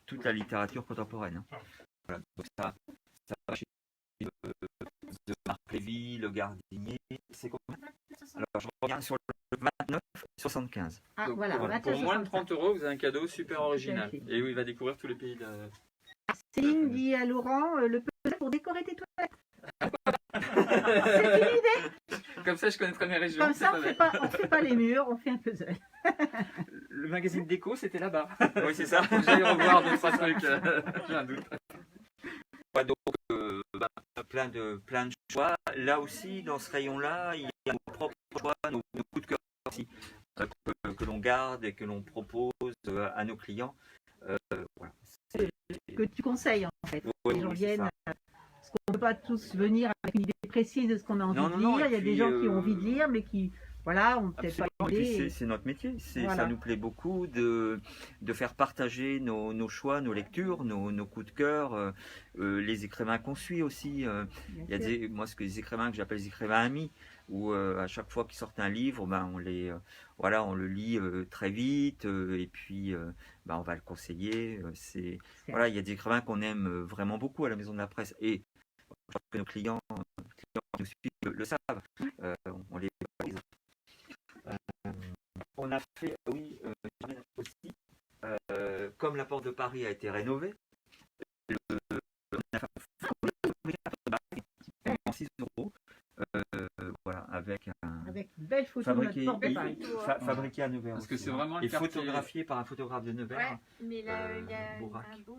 S3: toute la littérature contemporaine. Hein. Voilà, donc ça va chez de Marc Lévy, Le Gardinier. C'est combien? Alors, je reviens sur le 29,75.
S1: Ah,
S2: Donc,
S1: voilà,
S2: pour moins de
S1: 29,65.
S2: 30 euros, vous avez un cadeau super original.
S1: fait.
S2: Et où il va découvrir tous les pays de...
S1: Céline dit à Laurent, le puzzle pour décorer tes toilettes. C'est une idée.
S2: Comme ça, je connaîtrai mes régions.
S1: Comme
S2: c'est
S1: ça,
S2: pas
S1: on
S2: mal.
S1: fait pas les murs, on fait un puzzle.
S2: Le magazine déco, c'était là-bas.
S3: Oui, c'est ça.
S2: Faut que j'aille revoir deux, trois trucs. J'ai un doute.
S3: Donc, plein de choix. Là aussi, dans ce rayon-là, il y a nos propres choix, nos coups de cœur aussi, que l'on garde et que l'on propose à nos clients. Voilà.
S1: Que tu conseilles en fait.
S3: Oui,
S1: Les gens
S3: oui, c'est
S1: viennent,
S3: ça.
S1: parce qu'on ne peut pas tous venir avec une idée précise de ce qu'on a envie
S3: Non,
S1: de
S3: non, non,
S1: lire.
S3: et
S1: Il y a des
S3: puis,
S1: gens qui ont envie de lire, mais qui, voilà, ont peut-être pas
S3: Absolument. Et puis
S1: l'idée.
S3: c'est notre métier.
S1: Voilà.
S3: Ça nous plaît beaucoup de faire partager nos choix, nos lectures, nos coups de cœur, les écrivains qu'on suit aussi.
S1: Bien
S3: Il y a
S1: sûr.
S3: moi, des écrivains que j'appelle des écrivains amis, où à chaque fois qu'ils sortent un livre, on le lit très vite, et puis on va le conseiller. Il y a des écrivains qu'on aime vraiment beaucoup à la Maison de la Presse, et je pense que nos clients qui nous suivent le savent. On les valorise. On a fait, aussi, comme la Porte de Paris a été rénovée, on a fait en 6 euros, voilà, avec
S1: Avec une belle photo de notre porte de Paris.
S3: fabriqué à Nevers.
S2: Parce que
S3: aussi,
S2: c'est
S3: hein.
S2: vraiment le
S3: Et
S2: quartier-
S3: photographié par un photographe de Nevers.
S4: Ouais, mais là, il y a
S3: Bourrac.
S4: un bon.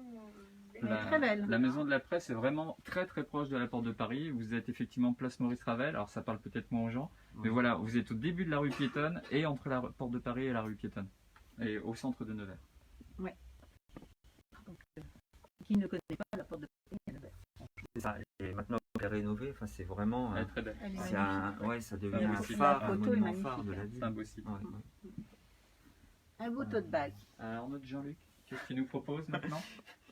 S1: Elle est très belle.
S2: La Maison de la Presse est vraiment très très proche de la Porte de Paris. Vous êtes effectivement place Maurice Ravel. Alors ça parle peut-être moins aux gens, mais voilà, vous êtes au début de la rue piétonne et entre la Porte de Paris et la rue piétonne, et au centre de Nevers.
S1: Donc, qui ne connaît pas la porte de Paris, elle est belle.
S3: C'est ça. Et maintenant, elle est rénovée. Enfin, c'est vraiment.
S2: Elle est très belle.
S1: Elle est
S3: Ça devient
S1: La
S3: un
S1: photo
S3: phare,
S1: est
S3: un monument
S1: magnifique.
S3: phare de la ville.
S2: C'est un beau site.
S3: Ouais, ouais.
S1: Un beau tote bag.
S2: Alors notre Jean-Luc, qu'est-ce qu'il nous propose maintenant?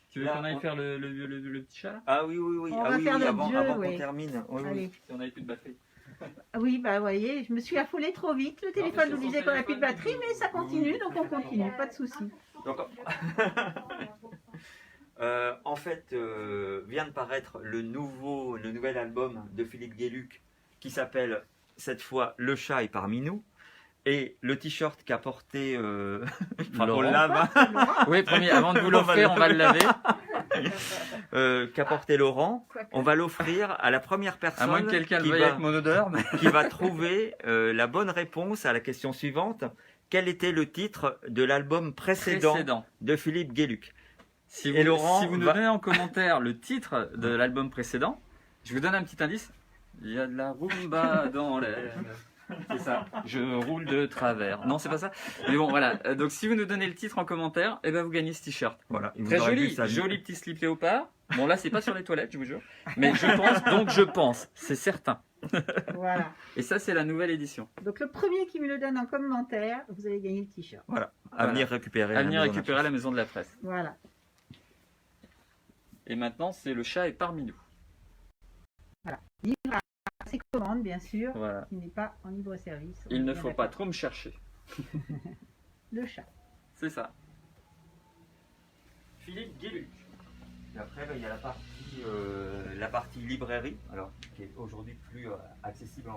S2: Tu veux
S3: Là,
S2: qu'on aille
S3: on-
S2: faire le petit chat là?
S3: Ah oui.
S1: On
S3: Ah
S1: va
S3: oui,
S1: faire
S3: oui,
S1: notre
S3: avant,
S1: jeu,
S3: avant
S1: ouais.
S3: qu'on termine. Oui, oui.
S1: Allez.
S2: Si on n'avait plus de batterie.
S1: Ah oui, vous voyez, je me suis affolée trop vite. Le téléphone
S2: mais
S1: nous
S2: sur
S1: disait
S2: son
S1: qu'on n'a plus de
S2: téléphone,
S1: batterie, mais ça continue, donc on continue, pas de souci.
S3: Donc, en fait, vient de paraître le nouvel album de Philippe Guéluc qui s'appelle cette fois Le chat est parmi nous. Et le t-shirt qu'a porté, on
S2: Laurent.
S3: le lave, hein,
S2: Oui, premier, avant de vous l'offrir, on va le laver.
S3: qu'a porté Laurent. On va l'offrir à la première
S2: À
S3: personne
S2: moins que quelqu'un le
S3: qui
S2: veuille
S3: va-
S2: avec mon odeur. Mais...
S3: qui va trouver la bonne réponse à la question suivante. Quel était le titre de l'album précédent de Philippe Guéluc?
S2: Si
S3: Et
S2: vous,
S3: Laurent
S2: si vous nous
S3: va-
S2: donnez en commentaire le titre de l'album précédent, je vous donne un petit indice. Il y a de la rumba dans l'air. C'est ça. Je roule de travers. Non, c'est pas ça. Mais bon, voilà. Donc, si vous nous donnez le titre en commentaire, eh ben, vous gagnez ce t-shirt.
S3: Voilà. Et vous
S2: Très
S3: aurez
S2: joli.
S3: vu ça.
S2: Joli petit slip léopard. Bon, là, c'est pas sur les toilettes, je vous jure. Mais je pense. C'est certain.
S1: Voilà.
S2: Et ça, c'est la nouvelle édition.
S1: Donc le premier qui me le donne en commentaire, vous allez gagner le t-shirt.
S3: À venir récupérer.
S2: À
S3: la
S2: venir
S3: Maison de la
S2: récupérer à la Maison de la Presse.
S1: Voilà.
S2: Et maintenant, c'est le chat est parmi nous.
S1: Livre à ses commandes, bien sûr,
S2: Voilà.
S1: qui n'est pas en libre service. On
S2: Il
S1: est
S2: ne
S1: bien
S2: faut pas
S1: d'accord.
S2: trop me chercher.
S1: Le chat.
S2: C'est ça. Philippe Guéluc.
S3: Et après, il y a la partie librairie, alors qui est aujourd'hui plus accessible